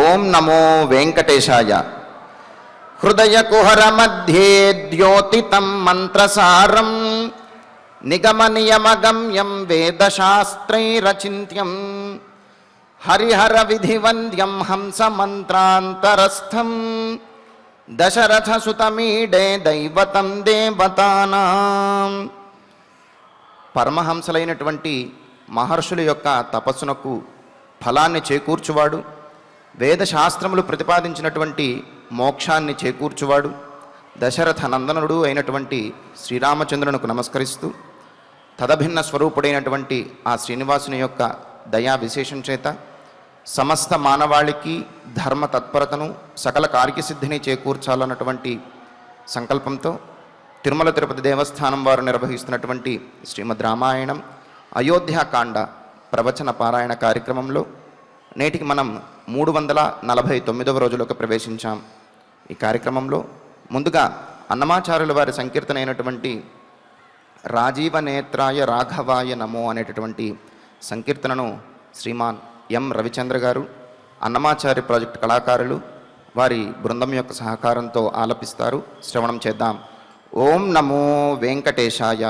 ఓం నమో వెంకటేశాయ. హృదయ కుహర మధ్యే ద్యోతితం మంత్రసారం నిగమనియమగమ్యం వేదశాస్త్రైరచింత్యం హరిహర విధివంద్యం హంస మంత్రాంతరస్థం దశరథ సుతమీడే దైవతం దేవతానాం. పరమహంసలైనటువంటి మహర్షుల యొక్క తపస్సునకు ఫలాన్ని చేకూర్చువాడు, వేదశాస్త్రములు ప్రతిపాదించినటువంటి మోక్షాన్ని చేకూర్చువాడు, దశరథ నందనుడు అయినటువంటి శ్రీరామచంద్రునికి నమస్కరిస్తూ తదభిన్న స్వరూపుడైనటువంటి ఆ శ్రీనివాసుని యొక్క దయా విశేషం చేత సమస్త మానవాళికి ధర్మ తత్పరతను సకల కార్యసిద్ధిని చేకూర్చాలన్నటువంటి సంకల్పంతో తిరుమల తిరుపతి దేవస్థానం వారు నిర్వహిస్తున్నటువంటి శ్రీమద్ రామాయణం అయోధ్యాకాండ ప్రవచన పారాయణ కార్యక్రమంలో నేటికి మనం 349వ రోజులోకి ప్రవేశించాం. ఈ కార్యక్రమంలో ముందుగా అన్నమాచార్యుల వారి సంకీర్తన అయినటువంటి రాజీవ నేత్రాయ రాఘవాయ నమో అనేటటువంటి సంకీర్తనను శ్రీమాన్ ఎం రవిచంద్ర గారు, అన్నమాచార్య ప్రాజెక్ట్ కళాకారులు వారి బృందం యొక్క సహకారంతో ఆలపిస్తారు. శ్రవణం చేద్దాం. ఓం నమో వెంకటేశాయ.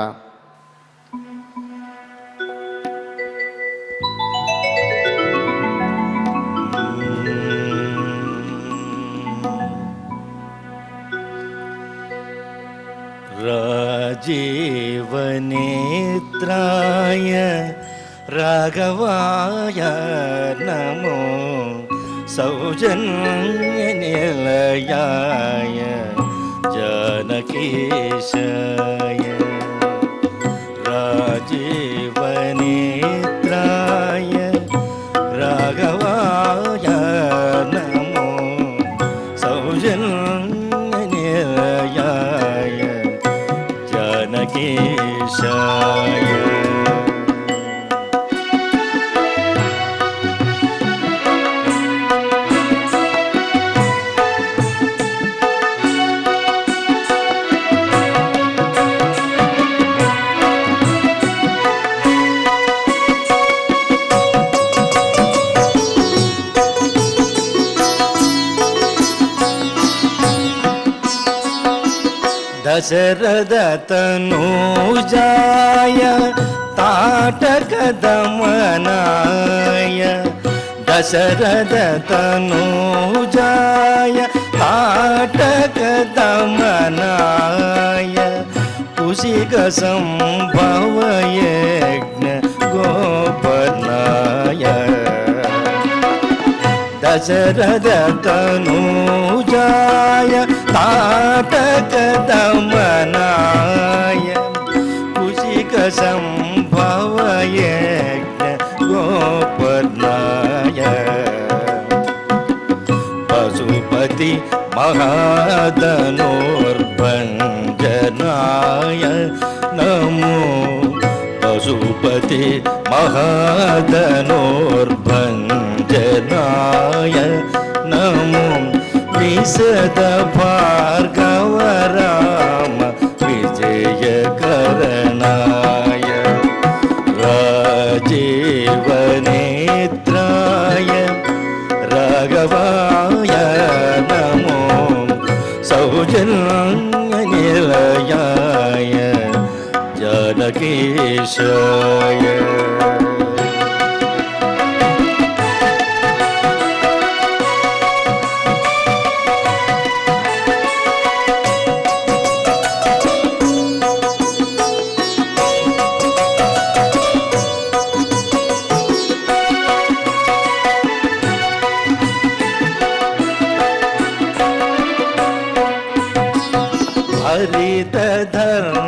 రాజీవనేత్రాయ రాఘవాయ నమో సౌజన్యనిలయాయ జానకీశాయ. రాజీవనేత్రాయ రాఘవాయ నమో సౌజన్యనిలయాయ జానకీశాయ. దశరథతనూజాయ తాటకదమనాయ దశరథతనూజాయ తాటకదమనాయ కుశిక సంభవయజ్ఞ గోపనాయ దశరథతనూజాయ తాటకదమనాయ కుశిక సంభవయజ్ఞ గోపనాయ పశుపతి మహాధనుర్భంజనాయ నమో పశుపతి మహాధనుర్భంజనాయ నమో విశద భార్గవ రామ విజయకరణాయ. రాజీవనేత్రాయ రాఘవాయ నమో సౌజన్యనిలయాయ జానకీశాయ.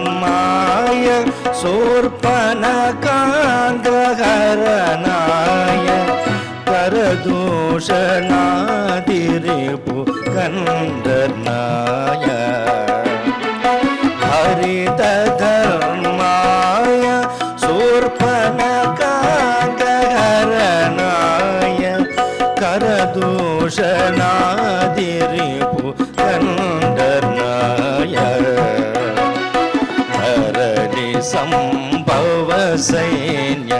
హరితధర్మాయ శూర్పణఖాండహరణాయ కరదూషణాదిరిపు కండనాయ. హరితధర్మాయ శూర్పణఖాండహరణాయ కరదూషణాదిరిపు కండనాయ. సంభవ సైన్య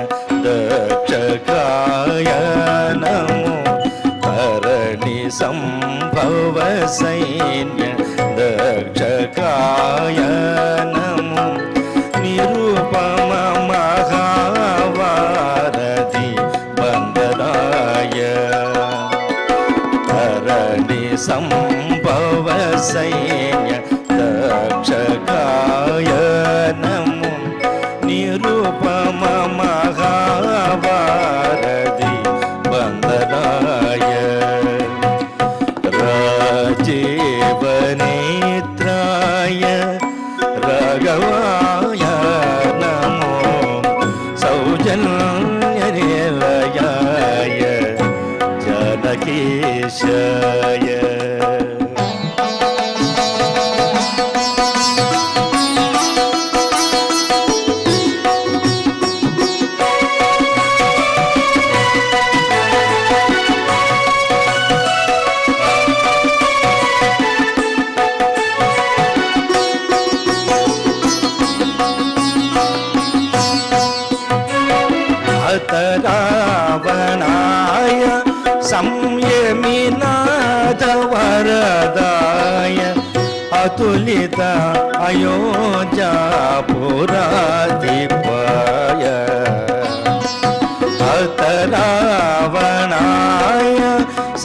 దక్షకాయ నమో హరణి సంభవ సైన్య దక్షకాయ నమో నిరుపమ మహావారధి వందనాయ తరణి సంభవ సైన్య దక్షకాయ నమో నిరుపమ మహావారధి వందనాయ రాజీవనేత్రాయ రాఘవాయ నమో సౌజన్యనిలయాయ జానకీశాయ రావణాయ సంయమినాథ వరదాయ అతులిత అయోధ్యాపురాధిపాయ రావణాయ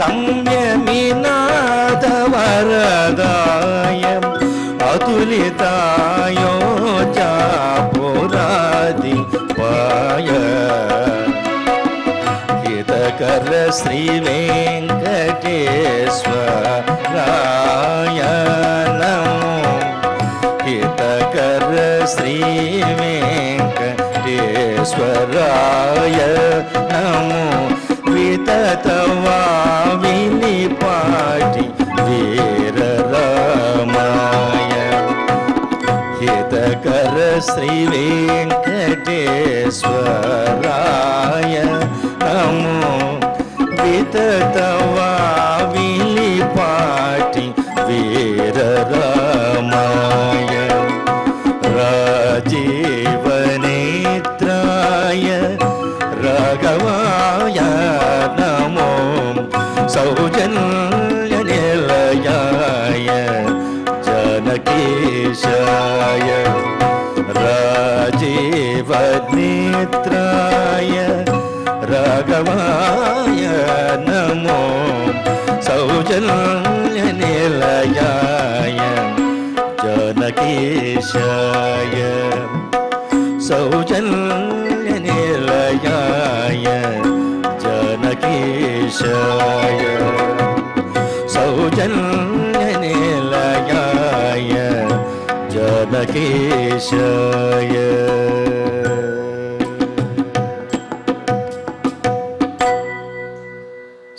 సంయమినాథ వరదాయ అతులితాయోధ్యాపురాధిపాయ హితకర శ్రీ వెంకటేశ్వరాయ నమో హితకర శ్రీ వెంకటేశ్వరాయ నమో వితతవా వినిపాటి వీరరామాయ హితకర శ్రీ వెంకటేశ్వరాయ నమో వితతవా వినిపాటి వీరరామాయ రాజీవనేత్రాయ రాఘవాయ నమో సౌజన్యనిలయాయ జానకీశాయ రాజీవనేత్రాయ రాఘవాయ నమో సౌజన్యనిలయాయ జానకీశాయ సౌజన్యనిలయాయ జానకీశాయ సౌజన్యనిలయాయ జానకీశాయ.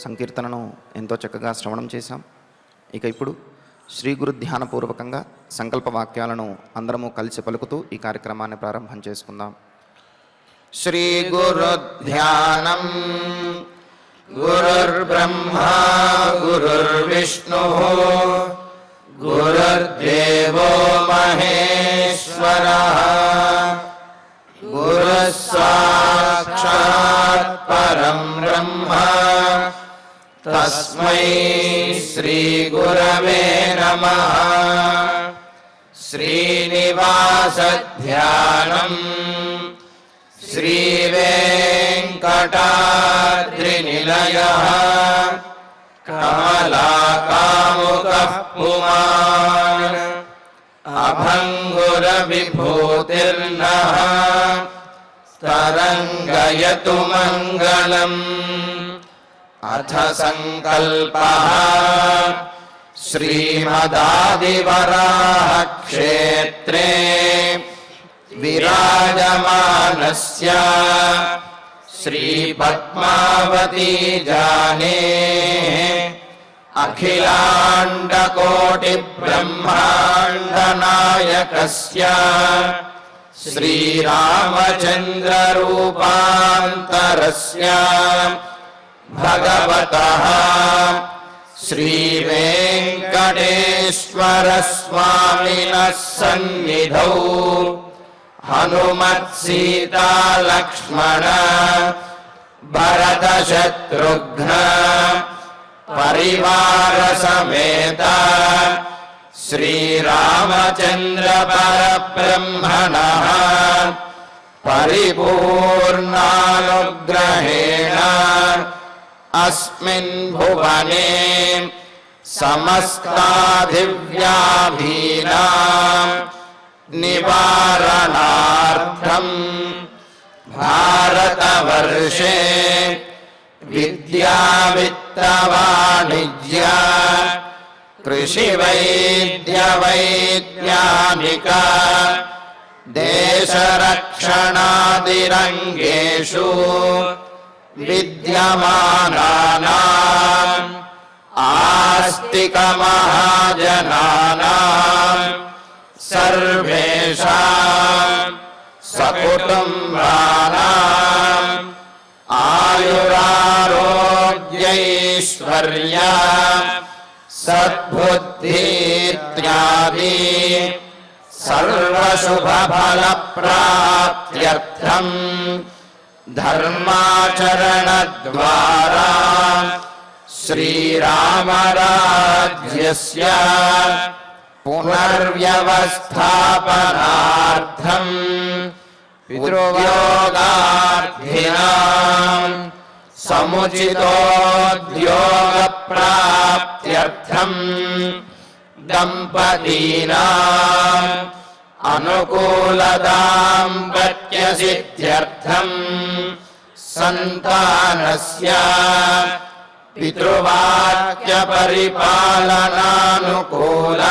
సంకీర్తనను ఎంతో చక్కగా శ్రవణం చేశాం. ఇక ఇప్పుడు శ్రీ గురు ధ్యానపూర్వకంగా సంకల్ప వాక్యాలను అందరము కలిసి పలుకుతూ ఈ కార్యక్రమాన్ని ప్రారంభం చేసుకుందాం. శ్రీ గురు ధ్యానం గురుర్బ్రహ్మా గురుర్విష్ణుః గురుర్దేవో మహేశ్వరః గురుః సాక్షాత్ పరం బ్రహ్మ తస్మై శ్రీ గురవే నమః. శ్రీనివాస ధ్యానం శ్రీ వెంకటాద్రినిలయః కమలాకాముకః పుమాన్ అభంగుర విభూతిర్నః తరంగయతు మంగళం. అథ సంకల్పః శ్రీమదాదివరాహ క్షేత్రే విరాజమానస్య శ్రీ పద్మావతీ జానే అఖిలాండ కోటి బ్రహ్మాండ నాయకస్య శ్రీరామచంద్ర రూపాంతరస్య భగవతః శ్రీ వెంకటేశ్వర స్వామినః సన్నిధౌ హనుమత్ సీతా లక్ష్మణ భరత శత్రుఘ్న परिवार समेत श्रीरामचंद्र परब्रह्मणः परिपूर्णानुग्रहेण अस्मिन् भुवने समस्ताधिव्याधीनां निवारणार्थं भारतवर्षे विद्यावित्तवाणिज्य कृषिवैद्यवैज्ञानिक देशरक्षणादिरङ्गेषु विद्यमानानाम् आस्तिकमहाजनानां सर्वेषां सकुटुम्बानाम् आयुरारोग्यैश्वर्य सद्बुद्धीत्यादि सर्वशुभफलप्राप्त्यर्थं धर्माचरणद्वारा श्रीरामराज्यस्य पुनर्व्यवस्थापनार्थं उद्योगार्थिनां समुचितोद्योगप्राप्त्यर्थं दम्पतीनाम् अनुकूलदाम्पत्यसिद्ध्यर्थं सन्तानस्य पितृवाक्यपरिपालनानुकूल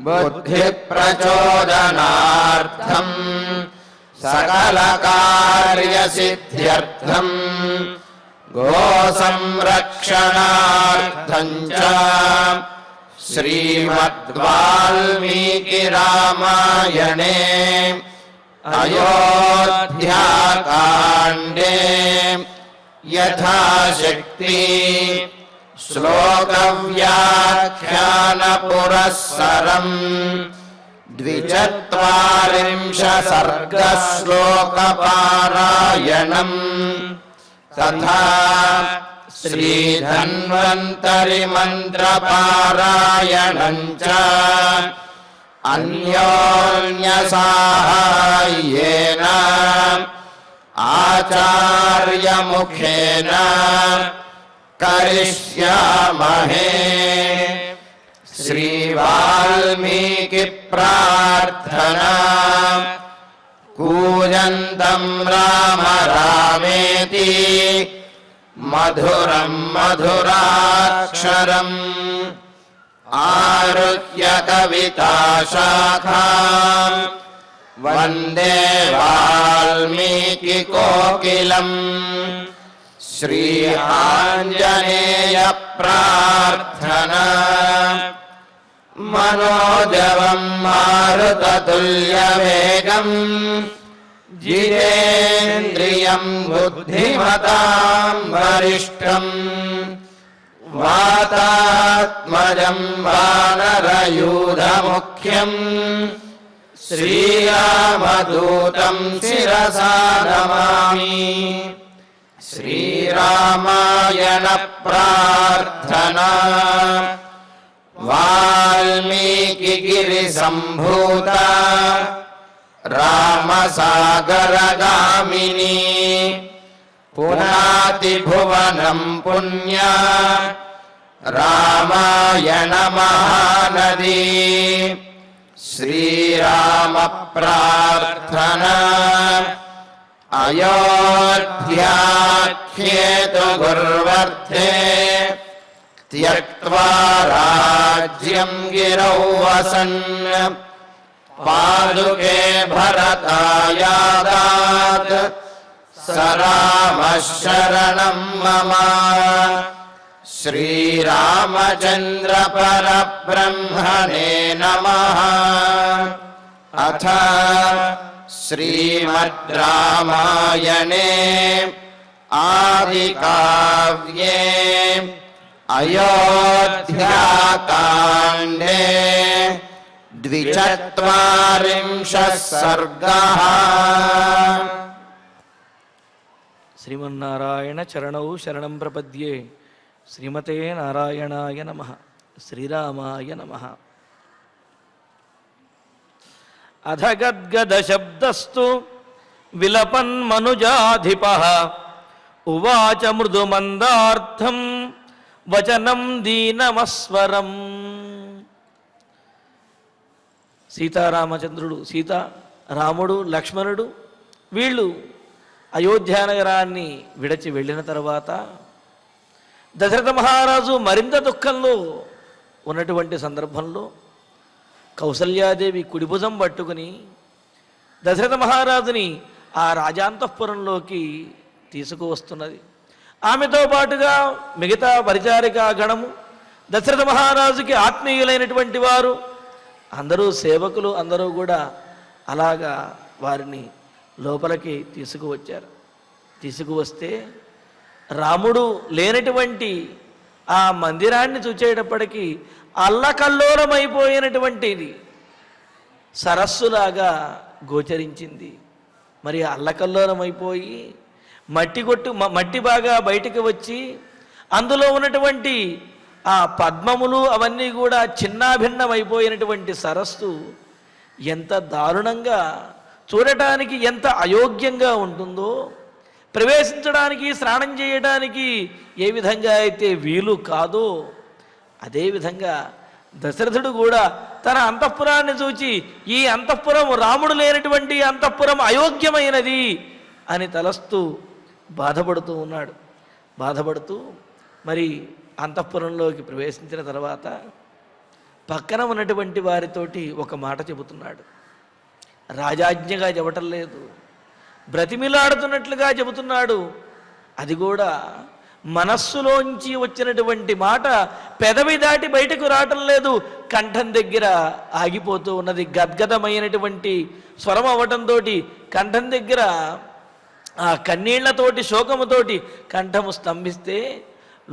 बुद्धिप्रचोदनार्थं सकलकार्यसिद्ध्यर्थं गोसंरक्षणार्थं च श्रीमद्वाल्मीकिरामायणे अयोध्याकाण्डे यथाशक्ति श्लोकव्याख्यानपुरस्सरम् 24 सर्गश्लोकपारायणम् तथा श्रीधन्वन्तरिमन्त्रपारायणम् च अन्योन्यसाहाय्येन आचार्यमुखेन करिष्यामहे। श्रीवाल्मीकिप्रार्थना। कूजन्तं राम रामेति मधुरं मधुराक्षरम् आरुह्य कविताशाखां वन्दे वाल्मीकिकोकिलम्। श्री आञ्जनेय प्रार्थना। मनोजवं मारुततुल्यवेगं जितेन्द्रियं बुद्धिमतां वरिष्ठम् वातात्मजं वानरयूथमुख्यं श्रीरामदूतं शिरसा नमामि। श्रीरामायण प्रार्थना। वाल्मीकिगिरिसम्भूता रामसागरगामिनी पुनातिभुवनं पुण्या रामायण महानदी। श्रीराम प्रार्थना। अयोध्याख्येतु गुर्वर्थे त्यक्त्वा राज्यं गिरौ वसन् पादुके भरतायादात् स रामः शरणं मम। श्रीरामचन्द्र परब्रह्मणे नमः। अथ श्रीमद् रामायणे आदिकाव्ये अयोध्याकाण्डे 24 सर्गः। శ్రీమన్నారాయణ చరణౌ శరణం ప్రపద్యే. శ్రీమతే నారాయణాయ నమః. శ్రీరామాయ నమః. అధగద్గద శబ్దస్తు విలపన్మనుజాధిపః ఉవాచ మృదుమందార్థం వచనం దీనమస్వరం. సీతారామచంద్రుడు, సీత, రాముడు, లక్ష్మణుడు వీళ్ళు అయోధ్యానగరాన్ని విడచి వెళ్ళిన తర్వాత దశరథ మహారాజు మరింత దుఃఖంలో ఉన్నటువంటి సందర్భంలో కౌసల్యాదేవి కుడిభుజం పట్టుకుని దశరథ మహారాజుని ఆ రాజాంతఃపురంలోకి తీసుకువస్తున్నది. ఆమెతో పాటుగా మిగతా పరిచారికా గణము, దశరథ మహారాజుకి ఆత్మీయులైనటువంటి వారు అందరూ, సేవకులు అందరూ కూడా అలాగా వారిని లోపలికి తీసుకువచ్చారు. తీసుకువస్తే రాముడు లేనటువంటి ఆ మందిరాన్ని చూచేటప్పటికీ అల్లకల్లోలమైపోయినటువంటిది సరస్సులాగా గోచరించింది. మరి అల్లకల్లోలమైపోయి మట్టి బాగా బయటికి వచ్చి అందులో ఉన్నటువంటి ఆ పద్మములు అవన్నీ కూడా చిన్నాభిన్నమైపోయినటువంటి సరస్సు ఎంత దారుణంగా, చూడటానికి ఎంత అయోగ్యంగా ఉంటుందో, ప్రవేశించడానికి, స్నానం చేయడానికి ఏ విధంగా అయితే వీలు కాదో అదేవిధంగా దశరథుడు కూడా తన అంతఃపురాన్ని చూచి ఈ అంతఃపురం రాముడు లేనటువంటి అంతఃపురం అయోగ్యమైనది అని తలస్తూ బాధపడుతూ ఉన్నాడు. బాధపడుతూ మరి అంతఃపురంలోకి ప్రవేశించిన తర్వాత పక్కన ఉన్నటువంటి వారితోటి ఒక మాట చెబుతున్నాడు. రాజాజ్ఞగా చెప్పటం లేదు, బ్రతిమిలాడుతున్నట్లుగా చెబుతున్నాడు. అది కూడా మనస్సులోంచి వచ్చినటువంటి మాట పెదవి దాటి బయటకు రావటం లేదు, కంఠం దగ్గర ఆగిపోతూ ఉన్నది. గద్గదమైనటువంటి స్వరం అవ్వటంతో కంఠం దగ్గర ఆ కన్నీళ్లతోటి, శోకముతోటి కంఠము స్తంభిస్తే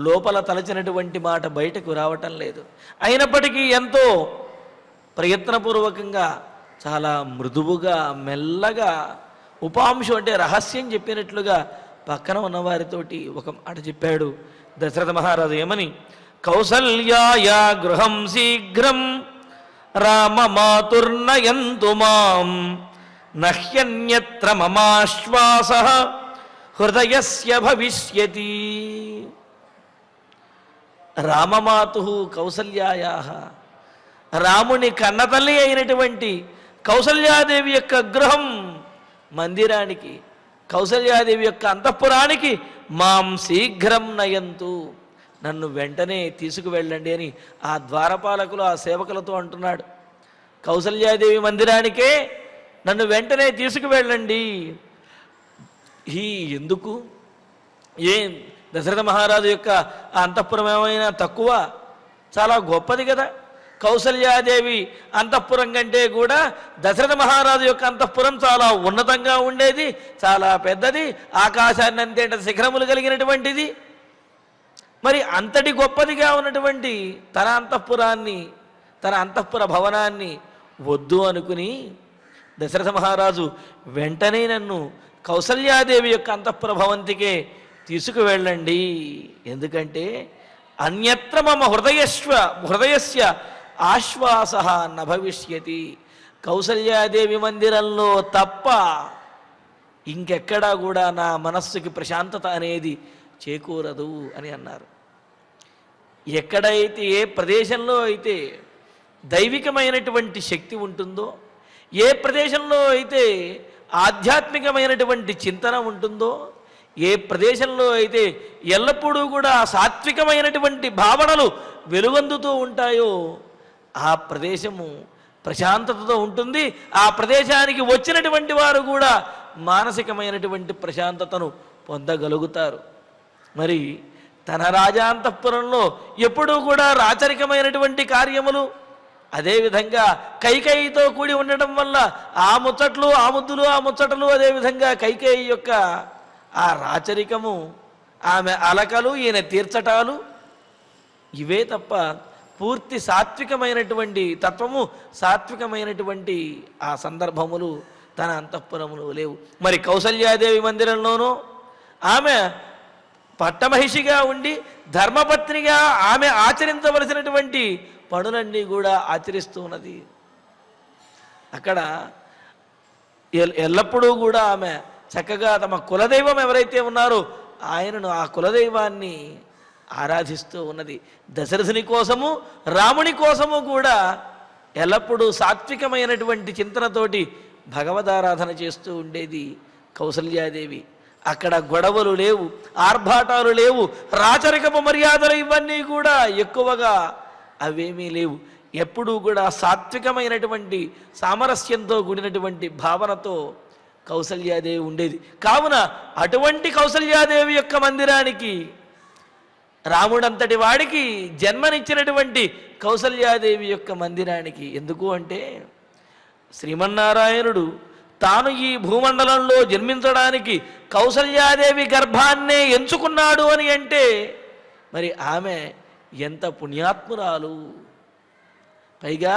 లోపల తలచినటువంటి మాట బయటకు రావటం లేదు. అయినప్పటికీ ఎంతో ప్రయత్నపూర్వకంగా, చాలా మృదువుగా, మెల్లగా, ఉపాంశం అంటే రహస్యం చెప్పినట్లుగా పక్కన ఉన్నవారితోటి ఒక మాట చెప్పాడు దశరథ మహారాజు. ఏమని? కౌసల్యాయ గృహం శీఘ్రం రామమాతుర్నయంతు మాం నహ్యన్యత్ర మమాశ్వాసః హృదయస్య భవిష్యతి. రామమాతు కౌసల్యాయాః, రాముని కన్నతల్లి అయినటువంటి కౌసల్యాదేవి యొక్క గృహం, మందిరానికి, కౌసల్యాదేవి యొక్క అంతఃపురానికి మాం శీఘ్రం నయంతు, నన్ను వెంటనే తీసుకువెళ్ళండి అని ఆ ద్వారపాలకులు ఆ సేవకులతో అంటున్నాడు. కౌసల్యాదేవి మందిరానికే నన్ను వెంటనే తీసుకువెళ్ళండి. ఎందుకు? ఏం దశరథ మహారాజు యొక్క ఆ అంతఃపురం ఏమైనా తక్కువ? చాలా గొప్పది కదా. కౌసల్యాదేవి అంతఃపురం కంటే కూడా దశరథ మహారాజు యొక్క అంతఃపురం చాలా ఉన్నతంగా ఉండేది, చాలా పెద్దది, ఆకాశాన్ని అంతేట శిఖరములు కలిగినటువంటిది. మరి అంతటి గొప్పదిగా ఉన్నటువంటి తన అంతఃపురాన్ని, తన అంతఃపుర భవనాన్ని వద్దు అనుకుని దశరథ మహారాజు వెంటనే నన్ను కౌసల్యాదేవి యొక్క అంతఃపుర భవంతికే తీసుకువెళ్ళండి. ఎందుకంటే అన్యత్ర మమ హృదయస్య ఆశ్వాస న భవిష్యతి, కౌసల్యాదేవి మందిరంలో తప్ప ఇంకెక్కడా కూడా నా మనస్సుకి ప్రశాంతత అనేది చేకూరదు అని అన్నారు. ఎక్కడైతే, ఏ ప్రదేశంలో అయితే దైవికమైనటువంటి శక్తి ఉంటుందో, ఏ ప్రదేశంలో అయితే ఆధ్యాత్మికమైనటువంటి చింతన ఉంటుందో, ఏ ప్రదేశంలో అయితే ఎల్లప్పుడూ కూడా సాత్వికమైనటువంటి భావనలు వెలుగొందుతూ ఉంటాయో ఆ ప్రదేశము ప్రశాంతతతో ఉంటుంది. ఆ ప్రదేశానికి వచ్చినటువంటి వారు కూడా మానసికమైనటువంటి ప్రశాంతతను పొందగలుగుతారు. మరి తన రాజాంతఃపురంలో ఎప్పుడూ కూడా రాచరికమైనటువంటి కార్యములు, అదేవిధంగా కైకేయితో కూడి ఉండటం వల్ల ఆ ముచ్చట్లు, ఆ ముద్దులు, ఆ ముచ్చటలు, అదేవిధంగా కైకేయి యొక్క ఆ రాచరికము, ఆమె అలకలు, ఈయన తీర్చటాలు, ఇవే తప్ప పూర్తి సాత్వికమైనటువంటి తత్వము, సాత్వికమైనటువంటి ఆ సందర్భములు తన అంతఃపురములు లేవు. మరి కౌసల్యాదేవి మందిరంలోనూ ఆమె పట్టమహిషిగా ఉండి ధర్మపత్నిగా ఆమె ఆచరించవలసినటువంటి పనులన్నీ కూడా ఆచరిస్తూ ఉన్నది. అక్కడ ఎల్లప్పుడూ కూడా ఆమె చక్కగా తమ కులదైవం ఎవరైతే ఉన్నారో ఆయనను, ఆ కులదైవాన్ని ఆరాధిస్తూ ఉన్నది. దశరథుని కోసము రాముని కోసము కూడా ఎల్లప్పుడూ సాత్వికమైనటువంటి చింతనతోటి భగవదారాధన చేస్తూ ఉండేది కౌసల్యాదేవి. అక్కడ గొడవలు లేవు, ఆర్భాటాలు లేవు, రాచరికపు మర్యాదలు ఇవన్నీ కూడా ఎక్కువగా అవేమీ లేవు. ఎప్పుడూ కూడా సాత్వికమైనటువంటి సామరస్యంతో కూడినటువంటి భావనతో కౌసల్యాదేవి ఉండేది. కావున అటువంటి కౌసల్యాదేవి యొక్క మందిరానికి, రాముడంతటి వాడికి జన్మనిచ్చినటువంటి కౌసల్యాదేవి యొక్క మందిరానికి, ఎందుకు అంటే శ్రీమన్నారాయణుడు తాను ఈ భూమండలంలో జన్మించడానికి కౌసల్యాదేవి గర్భాన్నే ఎంచుకున్నాడు అని అంటే మరి ఆమె ఎంత పుణ్యాత్మురాలు. పైగా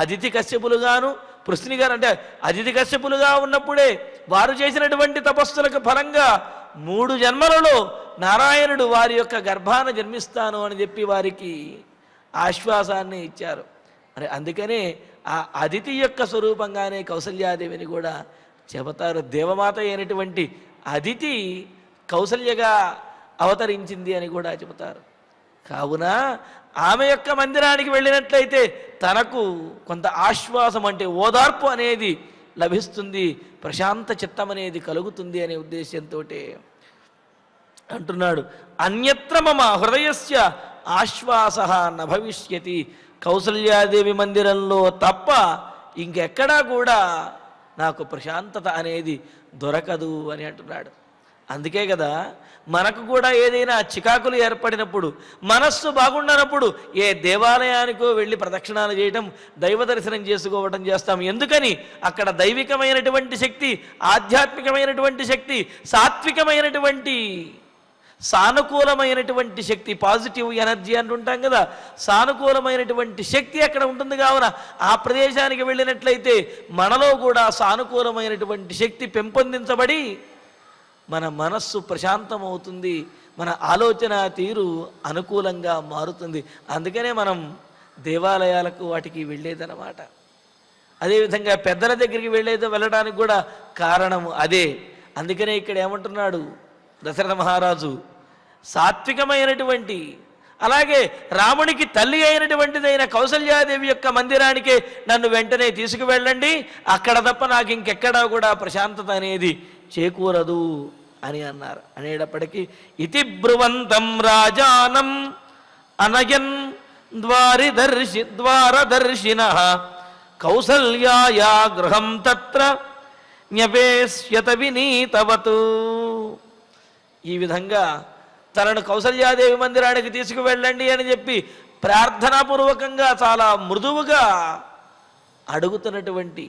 అదితి కశ్యపులుగాను పృథ్వీ గారు అంటే అదితి కశ్యపులుగా ఉన్నప్పుడే వారు చేసినటువంటి తపస్సులకు ఫలంగా 3 జన్మలలో నారాయణుడు వారి యొక్క గర్భాన జన్మిస్తాను అని చెప్పి వారికి ఆశ్వాసాన్ని ఇచ్చారు. మరి అందుకనే ఆ అదితి యొక్క స్వరూపంగానే కౌసల్యాదేవిని కూడా చెబుతారు. దేవమాత అయినటువంటి అదితి కౌసల్యగా అవతరించింది అని కూడా చెబుతారు. కావున ఆమె యొక్క మందిరానికి వెళ్ళినట్లయితే తనకు కొంత ఆశ్వాసం అంటే ఓదార్పు అనేది లభిస్తుంది, ప్రశాంత చిత్తం అనేది కలుగుతుంది అనే ఉద్దేశంతో అంటున్నాడు. అన్యత్ర మమ హృదయస్య ఆశ్వాస న భవిష్యతి. కౌసల్యాదేవి మందిరంలో తప్ప ఇంకెక్కడా కూడా నాకు ప్రశాంతత అనేది దొరకదు అని అంటున్నాడు. అందుకే కదా మనకు కూడా ఏదైనా చికాకులు ఏర్పడినప్పుడు, మనస్సు బాగుండనప్పుడు ఏ దేవాలయానికో వెళ్ళి ప్రదక్షిణాలు చేయటం, దైవ దర్శనం చేసుకోవటం చేస్తాం. ఎందుకని అక్కడ దైవికమైనటువంటి శక్తి, ఆధ్యాత్మికమైనటువంటి శక్తి, సాత్వికమైనటువంటి సానుకూలమైనటువంటి శక్తి, పాజిటివ్ ఎనర్జీ అంటుంటాం కదా, సానుకూలమైనటువంటి శక్తి అక్కడ ఉంటుంది. కావున ఆ ప్రదేశానికి వెళ్ళినట్లయితే మనలో కూడా సానుకూలమైనటువంటి శక్తి పెంపొందించబడి మన మనస్సు ప్రశాంతమవుతుంది, మన ఆలోచన తీరు అనుకూలంగా మారుతుంది. అందుకనే మనం దేవాలయాలకు వాటికి వెళ్ళేదన్నమాట. అదేవిధంగా పెద్దల దగ్గరికి వెళ్ళడానికి కూడా కారణం అదే. అందుకనే ఇక్కడ ఏమంటున్నాడు దశరథ మహారాజు, సాత్వికమైనటువంటి అలాగే రామునికి తల్లి అయినటువంటిదైన కౌసల్యాదేవి యొక్క మందిరానికే నన్ను వెంటనే తీసుకువెళ్ళండి, అక్కడ తప్ప నాకు ఇంకెక్కడా కూడా ప్రశాంతత అనేది చేకూరదు అని అన్నారు. అనేటప్పటికీ ఇతి బ్రువంతం రాజానం అనయన్ ద్వారదర్శిన కౌసల్యాయా గృహం తత్ర న్యవేశ్యత వినీతవతు. ఈ విధంగా తనను కౌసల్యాదేవి మందిరానికి తీసుకువెళ్ళండి అని చెప్పి ప్రార్థనాపూర్వకంగా చాలా మృదువుగా అడుగుతున్నటువంటి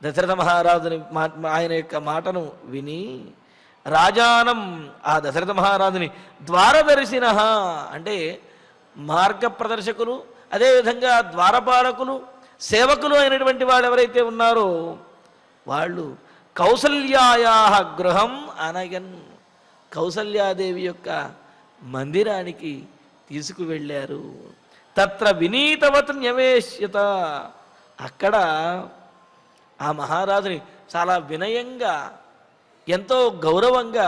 దశరథ మహారాజుని ఆయన యొక్క మాటను విని రాజానం, ఆ దశరథ మహారాజుని ద్వారదర్శిన అంటే మార్గ ప్రదర్శకులు, అదేవిధంగా ద్వారపాలకులు, సేవకులు అయినటువంటి వాళ్ళు ఎవరైతే ఉన్నారో వాళ్ళు కౌసల్యాయా గృహం అనయన్, కౌసల్యాదేవి యొక్క మందిరానికి తీసుకువెళ్ళారు. తత్ర వినీతవత్ న్యవేశ్యత, అక్కడ ఆ మహారాజుని చాలా వినయంగా ఎంతో గౌరవంగా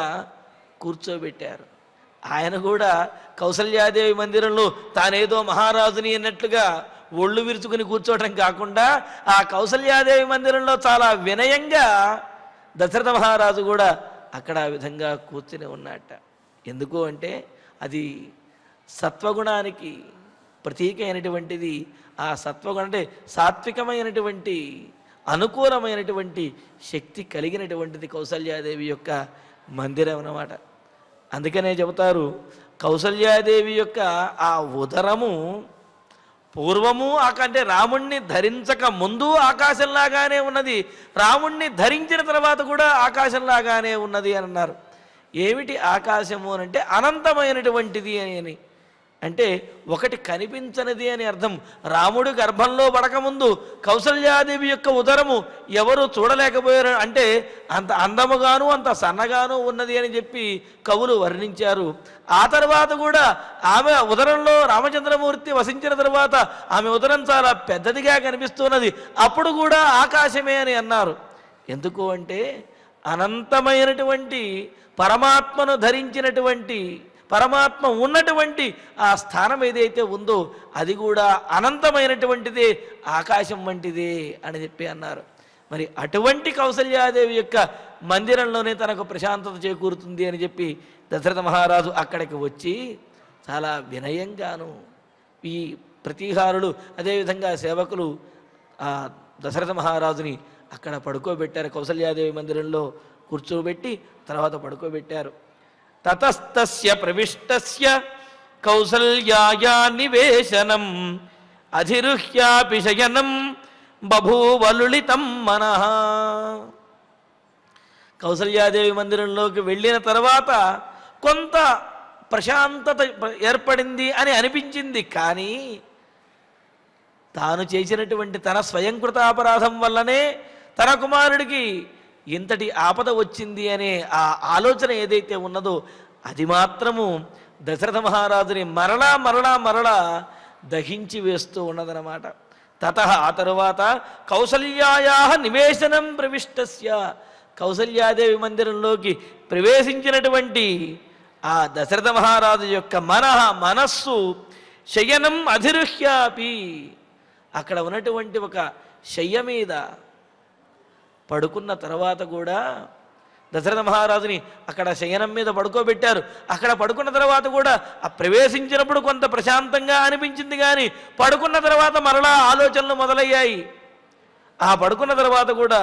కూర్చోబెట్టారు. ఆయన కూడా కౌసల్యాదేవి మందిరంలో తానేదో మహారాజుని అన్నట్లుగా ఒళ్ళు విరుచుకుని కూర్చోవటం కాకుండా ఆ కౌసల్యాదేవి మందిరంలో చాలా వినయంగా దశరథ మహారాజు కూడా అక్కడ ఆ విధంగా కూర్చుని ఉన్నట్ట. ఎందుకు అంటే అది సత్వగుణానికి ప్రతీక అయినటువంటిది. ఆ సత్వగుణం అంటే సాత్వికమైనటువంటి అనుకూలమైనటువంటి శక్తి కలిగినటువంటిది కౌసల్యాదేవి యొక్క మందిరం అన్నమాట. అందుకనే చెబుతారు కౌసల్యాదేవి యొక్క ఆ ఉదరము పూర్వము అంటే రాముణ్ణి ధరించక ముందు ఆకాశంలాగానే ఉన్నది, రాముణ్ణి ధరించిన తర్వాత కూడా ఆకాశంలాగానే ఉన్నది అని అన్నారు. ఏమిటి ఆకాశము అని అంటే అనంతమైనటువంటిది అని. అంటే ఒకటి కనిపించనిది అని అర్థం. రాముడి గర్భంలో పడకముందు కౌసల్యాదేవి యొక్క ఉదరము ఎవరు చూడలేకపోయారు, అంటే అంత అందముగాను అంత సన్నగాను ఉన్నది అని చెప్పి కవులు వర్ణించారు. ఆ తర్వాత కూడా ఆమె ఉదరంలో రామచంద్రమూర్తి వసించిన తర్వాత ఆమె ఉదరం చాలా పెద్దదిగా కనిపిస్తున్నది, అప్పుడు కూడా ఆకాశమే అని అన్నారు. ఎందుకు అంటే అనంతమైనటువంటి పరమాత్మను ధరించినటువంటి పరమాత్మ ఉన్నటువంటి ఆ స్థానం ఏదైతే ఉందో అది కూడా అనంతమైనటువంటిదే, ఆకాశం వంటిదే అని చెప్పి అన్నారు. మరి అటువంటి కౌసల్యాదేవి యొక్క మందిరంలోనే తనకు ప్రశాంతత చేకూరుతుంది అని చెప్పి దశరథ మహారాజు అక్కడికి వచ్చి చాలా వినయంగాను ఈ ప్రతిహారులు అదేవిధంగా సేవకులు ఆ దశరథ మహారాజుని అక్కడ పడుకోబెట్టారు. కౌసల్యాదేవి మందిరంలో కూర్చోబెట్టి తర్వాత పడుకోబెట్టారు. తతస్తస్య ప్రవిష్టస్య కౌసల్యాయా నివేశనం అధిరుహ్యాపి శయనం బభూవలుళితం మనః. కౌసల్యాదేవి మందిరంలోకి వెళ్ళిన తర్వాత కొంత ప్రశాంతత ఏర్పడింది అని అనిపించింది, కానీ తాను చేసినటువంటి తన స్వయంకృతాపరాధం వల్లనే తన కుమారుడికి ఇంతటి ఆపద వచ్చింది అనే ఆ ఆలోచన ఏదైతే ఉన్నదో అది మాత్రము దశరథ మహారాజుని మరలా మరలా మరలా దహించి వేస్తూ ఉన్నదన్నమాట. తతః ఆ తరువాత కౌసల్యాయా నివేశనం ప్రవిష్టస్య కౌసల్యాదేవి మందిరంలోకి ప్రవేశించినటువంటి ఆ దశరథ మహారాజు యొక్క మనస్సు శయనం అధిరుహ్యాపి అక్కడ ఉన్నటువంటి ఒక శయ్య మీద పడుకున్న తర్వాత కూడా దశరథ మహారాజుని అక్కడ శయనం మీద పడుకోబెట్టారు. అక్కడ పడుకున్న తర్వాత కూడా ఆ ప్రవేశించినప్పుడు కొంత ప్రశాంతంగా అనిపించింది, కానీ పడుకున్న తర్వాత మరలా ఆలోచనలు మొదలయ్యాయి. ఆ పడుకున్న తర్వాత కూడా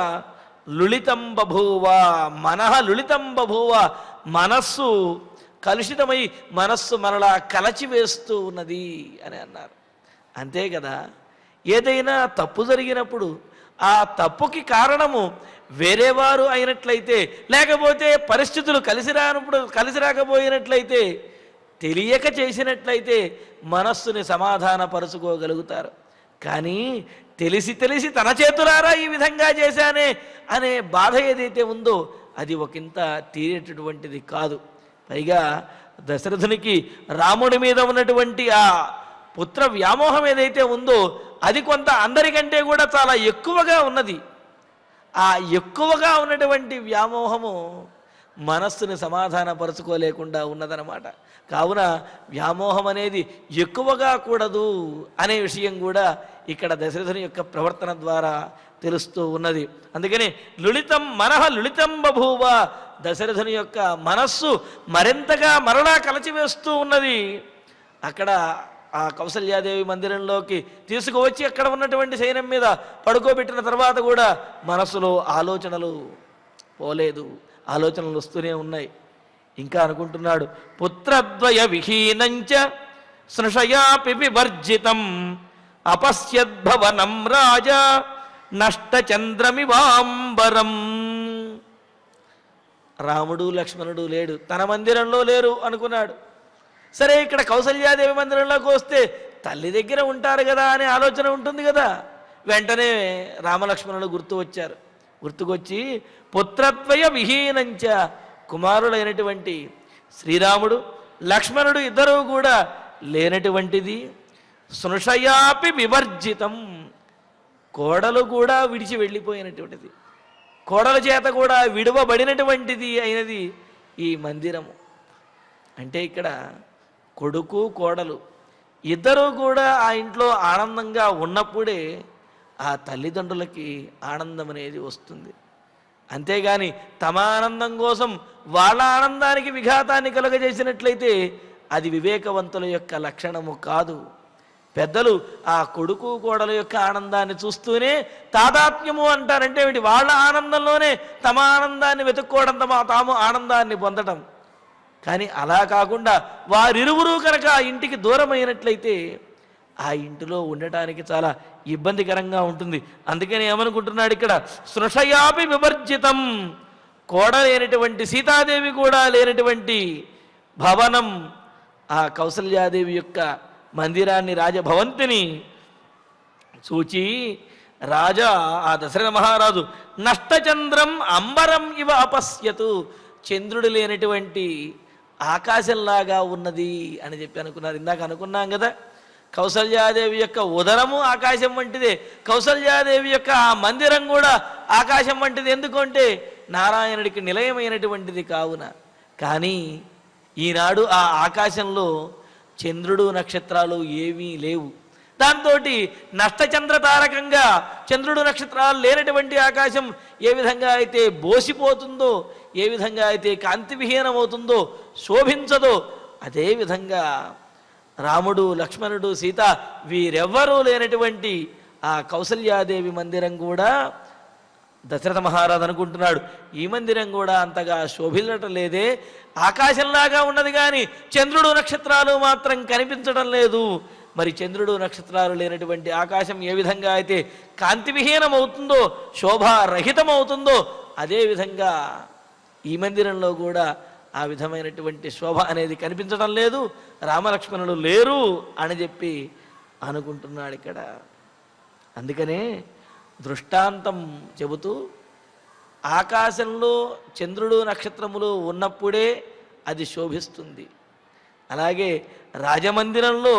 లుళితం బభూవ మనః లుళితం బభూవ మనస్సు కలుషితమై మనస్సు మరలా కలచివేస్తూ ఉన్నది అని అన్నారు. అంతే కదా, ఏదైనా తప్పు జరిగినప్పుడు ఆ తప్పుకి కారణము వేరేవారు అయినట్లయితే, లేకపోతే పరిస్థితులు కలిసి రాకపోయినట్లయితే, తెలియక చేసినట్లయితే మనస్సుని సమాధానపరుచుకోగలుగుతారు. కానీ తెలిసి తన చేతులారా ఈ విధంగా చేశానే అనే బాధ ఏదైతే ఉందో అది ఒకంత తీరేటటువంటిది కాదు. పైగా దశరథునికి రాముడి మీద ఉన్నటువంటి ఆ పుత్ర వ్యామోహం ఏదైతే ఉందో అది కొంత అందరికంటే కూడా చాలా ఎక్కువగా ఉన్నది. ఆ ఎక్కువగా ఉన్నటువంటి వ్యామోహము మనస్సుని సమాధానపరచుకోలేకుండా ఉన్నదన్నమాట. కావున వ్యామోహం అనేది ఎక్కువగా కూడదు అనే విషయం కూడా ఇక్కడ దశరథుని యొక్క ప్రవర్తన ద్వారా తెలుస్తూ ఉన్నది. అందుకని లుళితం మనః లుళితం బభూవ దశరథుని యొక్క మనస్సు మరింతగా మరలా కలచివేస్తూ ఉన్నది. అక్కడ ఆ కౌసల్యాదేవి మందిరంలోకి తీసుకువచ్చి అక్కడ ఉన్నటువంటి శయనం మీద పడుకోబెట్టిన తర్వాత కూడా మనస్సులో ఆలోచనలు పోలేదు, ఆలోచనలు వస్తూనే ఉన్నాయి. ఇంకా అనుకుంటున్నాడు, పుత్రద్వయ విహీనంచ స్నృషయాపి వివర్జితం అపశ్యద్భవనం రాజా నష్టచంద్రమివాంబరం. రాముడు లక్ష్మణుడు లేడు, తన మందిరంలో లేరు అనుకున్నాడు. సరే, ఇక్కడ కౌసల్యాదేవి మందిరంలోకి వస్తే తల్లి దగ్గర ఉంటారు కదా అనే ఆలోచన ఉంటుంది కదా. వెంటనే రామలక్ష్మణులు గుర్తుకొచ్చి పుత్రత్వయ విహీనంచ కుమారులైనటువంటి శ్రీరాముడు లక్ష్మణుడు ఇద్దరూ కూడా లేనటువంటిది, స్నృషయాపి వివర్జితం కోడలు కూడా విడిచి వెళ్ళిపోయినటువంటిది, కోడల చేత కూడా విడువబడినటువంటిది అయినది ఈ మందిరము. అంటే ఇక్కడ కొడుకు కోడలు ఇద్దరూ కూడా ఆ ఇంట్లో ఆనందంగా ఉన్నప్పుడే ఆ తల్లిదండ్రులకి ఆనందం అనేది వస్తుంది. అంతేగాని తమ ఆనందం కోసం వాళ్ళ ఆనందానికి విఘాతాన్ని కలుగజేసినట్లయితే అది వివేకవంతుల యొక్క లక్షణము కాదు. పెద్దలు ఆ కొడుకు కోడల యొక్క ఆనందాన్ని చూస్తూనే తాదాత్మ్యము అంటారంటే ఏమిటి, వాళ్ళ ఆనందంలోనే తమ ఆనందాన్ని వెతుక్కోవడం, తాము ఆనందాన్ని పొందడం. కానీ అలా కాకుండా వారిరువురు కనుక ఆ ఇంటికి దూరమైనట్లయితే ఆ ఇంటిలో ఉండటానికి చాలా ఇబ్బందికరంగా ఉంటుంది. అందుకని ఏమనుకుంటున్నాడు ఇక్కడ, స్నృషయాపి వివర్జితం కోడ లేనటువంటి సీతాదేవి కూడా లేనటువంటి భవనం ఆ కౌసల్యాదేవి యొక్క మందిరాన్ని, రాజభవంతిని చూచి రాజా, ఆ దశరథ మహారాజు నష్టచంద్రం అంబరం ఇవ అపశ్యతు, చంద్రుడు లేనటువంటి ఆకాశంలాగా ఉన్నది అని చెప్పి అనుకున్నారు. ఇందాక అనుకున్నాం కదా, కౌసల్యాదేవి యొక్క ఉదరము ఆకాశం వంటిదే, కౌసల్యాదేవి యొక్క ఆ మందిరం కూడా ఆకాశం వంటిది. ఎందుకంటే నారాయణుడికి నిలయమైనటువంటిది కావున. కానీ ఈనాడు ఆ ఆకాశంలో చంద్రుడు నక్షత్రాలు ఏమీ లేవు. దాంతో నష్టచంద్ర తారకంగా చంద్రుడు నక్షత్రాలు లేనటువంటి ఆకాశం ఏ విధంగా అయితే బోసిపోతుందో, ఏ విధంగా అయితే కాంతి విహీనమవుతుందో, శోభించదో, అదేవిధంగా రాముడు, లక్ష్మణుడు, సీత వీరెవ్వరూ లేనటువంటి ఆ కౌసల్యాదేవి మందిరం కూడా దశరథ మహారాజు అనుకుంటున్నాడు, ఈ మందిరం కూడా అంతగా శోభిల్లటం లేదే, ఆకాశంలాగా ఉన్నది కానీ చంద్రుడు నక్షత్రాలు మాత్రం కనిపించడం లేదు. మరి చంద్రుడు నక్షత్రాలు లేనటువంటి ఆకాశం ఏ విధంగా అయితే కాంతి విహీనమవుతుందో, శోభారహితమవుతుందో, అదేవిధంగా ఈ మందిరంలో కూడా ఆ విధమైనటువంటి శోభ అనేది కనిపించడం లేదు, రామలక్ష్మణులు లేరు అని చెప్పి అనుకుంటున్నాడు ఇక్కడ. అందుకనే దృష్టాంతం చెబుతూ, ఆకాశంలో చంద్రుడు నక్షత్రములు ఉన్నప్పుడే అది శోభిస్తుంది. అలాగే రాజమందిరంలో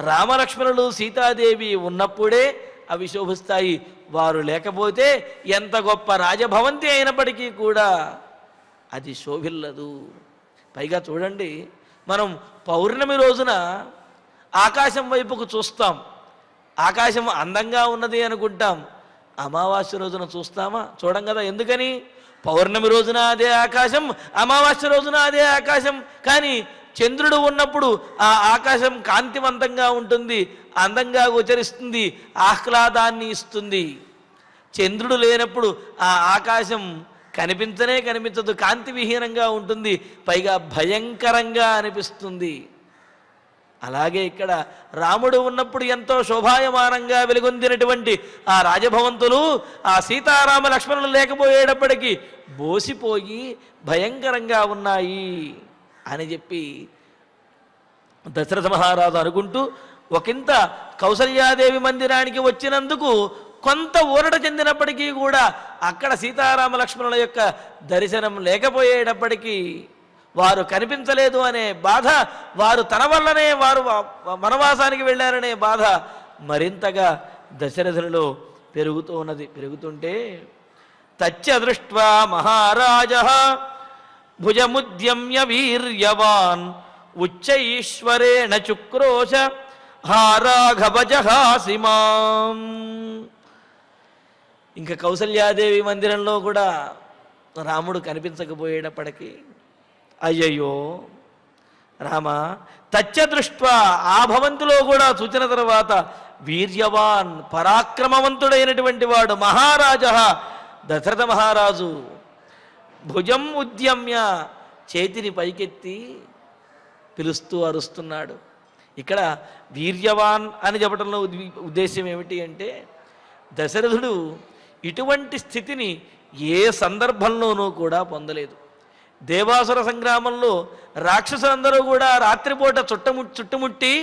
రామలక్ష్మణులు, సీతాదేవి ఉన్నప్పుడే అవి శోభిస్తాయి. వారు లేకపోతే ఎంత గొప్ప రాజభవంతి అయినప్పటికీ కూడా అది శోభిల్లదు. పైగా చూడండి, మనం పౌర్ణమి రోజున ఆకాశం వైపుకు చూస్తాం, ఆకాశం అందంగా ఉన్నది అనుకుంటాం. అమావాస్య రోజున చూస్తామా? చూడం కదా. ఎందుకని? పౌర్ణమి రోజున అదే ఆకాశం, అమావాస్య రోజున అదే ఆకాశం. కానీ చంద్రుడు ఉన్నప్పుడు ఆ ఆకాశం కాంతివంతంగా ఉంటుంది, అందంగా గోచరిస్తుంది, ఆహ్లాదాన్ని ఇస్తుంది. చంద్రుడు లేనప్పుడు ఆ ఆకాశం కనిపించదు, కాంతి విహీనంగా ఉంటుంది, పైగా భయంకరంగా అనిపిస్తుంది. అలాగే ఇక్కడ రాముడు ఉన్నప్పుడు ఎంతో శోభాయమానంగా వెలుగొందినటువంటి ఆ రాజభవంతులు, ఆ సీతారామ లక్ష్మణులు లేకపోయేటప్పటికీ బోసిపోయి భయంకరంగా ఉన్నాయి అని చెప్పి దశరథ మహారాజు అనుకుంటూ, ఒకంత కౌసల్యాదేవి మందిరానికి వచ్చినందుకు కొంత ఊరట చెందినప్పటికీ కూడా అక్కడ సీతారామ లక్ష్మణుల యొక్క దర్శనం లేకపోయేటప్పటికీ, వారు కనిపించలేదు అనే బాధ, వారు తన వల్లనే వారు వనవాసానికి వెళ్ళారనే బాధ మరింతగా దశరథునిలో పెరుగుతూ ఉన్నది. పెరుగుతుంటే తచ్చ దృష్ట్వా మహారాజః భుజముద్యమ్య వీర్యవాన్ ఉచ్చైశ్వరేణ చుక్రోశ హారాఘభజహాసిమాం. ఇంకా కౌసల్యాదేవి మందిరంలో కూడా రాముడు కనిపించకపోయేటప్పటికీ, అయ్యయ్యో రామ, తచ్చ దృష్ట్వా, ఆ భవంతిలో కూడా చూచిన తర్వాత వీర్యవాన్, పరాక్రమవంతుడైనటువంటి వాడు మహారాజ దశరథ మహారాజు భుజం ఉద్యమ్య, చేతిని పైకెత్తి పిలుస్తూ అరుస్తున్నాడు. ఇక్కడ వీర్యవాన్ అని చెప్పడంలో ఉద్దేశం ఏమిటి అంటే, దశరథుడు ఇటువంటి స్థితిని ఏ సందర్భంలోనూ కూడా పొందలేదు. దేవాసుర సంగ్రామంలో రాక్షసులందరూ కూడా రాత్రిపూట చుట్టుముట్టి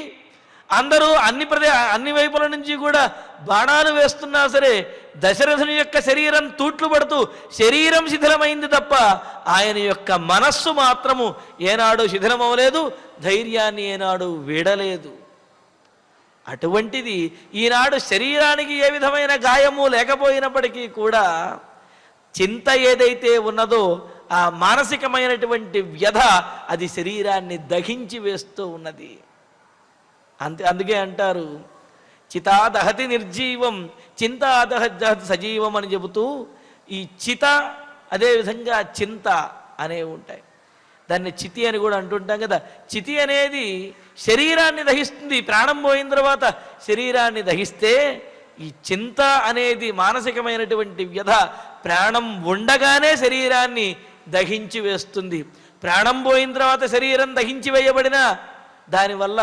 అందరూ అన్ని వైపుల నుంచి కూడా బాణాలు వేస్తున్నా సరే దశరథుని యొక్క శరీరం తూట్లు పడుతూ శరీరం శిథిలమైంది తప్ప ఆయన యొక్క మనస్సు మాత్రము ఏనాడు శిథిలమవలేదు, ధైర్యాన్ని ఏనాడు వీడలేదు. అటువంటిది ఈనాడు శరీరానికి ఏ విధమైన గాయము లేకపోయినప్పటికీ కూడా చింత ఏదైతే ఉన్నదో ఆ మానసికమైనటువంటి వ్యధ అది శరీరాన్ని దహించి వేస్తూ ఉన్నది. అందుకే అంటారు, చితా దహతి నిర్జీవం చింతా దహతి సజీవం అని చెబుతూ ఈ చిత అదేవిధంగా చింత అనేవి ఉంటాయి. దాన్ని చితి అని కూడా అంటుంటాం కదా. చితి అనేది శరీరాన్ని దహిస్తుంది, ప్రాణం పోయిన తర్వాత శరీరాన్ని దహిస్తే ఈ చింత అనేది మానసికమైనటువంటి వ్యధ ప్రాణం ఉండగానే శరీరాన్ని దహించి వేస్తుంది. ప్రాణం పోయిన తర్వాత శరీరం దహించి వేయబడినా దానివల్ల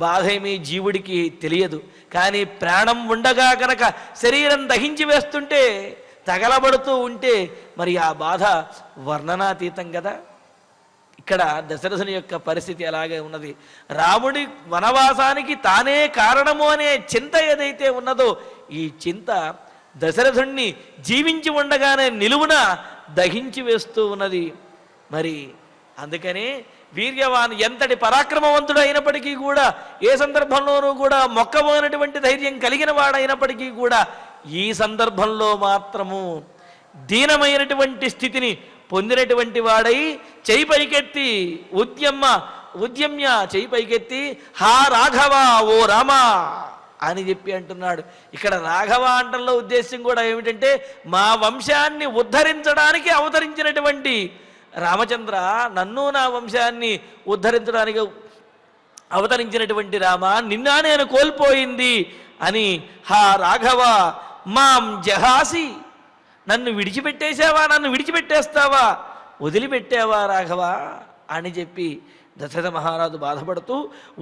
బాధ ఏమీ జీవుడికి తెలియదు. కానీ ప్రాణం ఉండగా కనుక శరీరం దహించి వేస్తుంటే, తగలబడుతూ ఉంటే మరి ఆ బాధ వర్ణనాతీతం కదా. ఇక్కడ దశరథుని యొక్క పరిస్థితి అలాగే ఉన్నది. రాముడి వనవాసానికి తానే కారణము అనే చింత ఏదైతే ఉన్నదో ఈ చింత దశరథుణ్ణి జీవించి ఉండగానే నిలువున దహించి వేస్తూ ఉన్నది. మరి అందుకనే వీర్యవాన్ ఎంతటి పరాక్రమవంతుడు అయినప్పటికీ కూడా, ఏ సందర్భంలోనూ కూడా మొక్కబోనటువంటి ధైర్యం కలిగిన వాడైనప్పటికీ కూడా ఈ సందర్భంలో మాత్రము దీనమైనటువంటి స్థితిని పొందినటువంటి వాడై చేయి పైకెత్తి ఉద్యమ్య చేయి పైకెత్తి హా రాఘవ ఓ రామ అని చెప్పి అంటున్నాడు. ఇక్కడ రాఘవ అంటంలో ఉద్దేశం కూడా ఏమిటంటే మా వంశాన్ని ఉద్ధరించడానికి అవతరించినటువంటి రామచంద్ర, నన్ను నా వంశాన్ని ఉద్ధరించడానికి అవతరించినటువంటి రామ, నిన్న నేను కోల్పోయింది అని హా రాఘవ మాం జహాసి, నన్ను విడిచిపెట్టేశావా, నన్ను విడిచిపెట్టేస్తావా, వదిలిపెట్టావా రాఘవ అని చెప్పి దశరథ మహారాజు బాధపడుతూ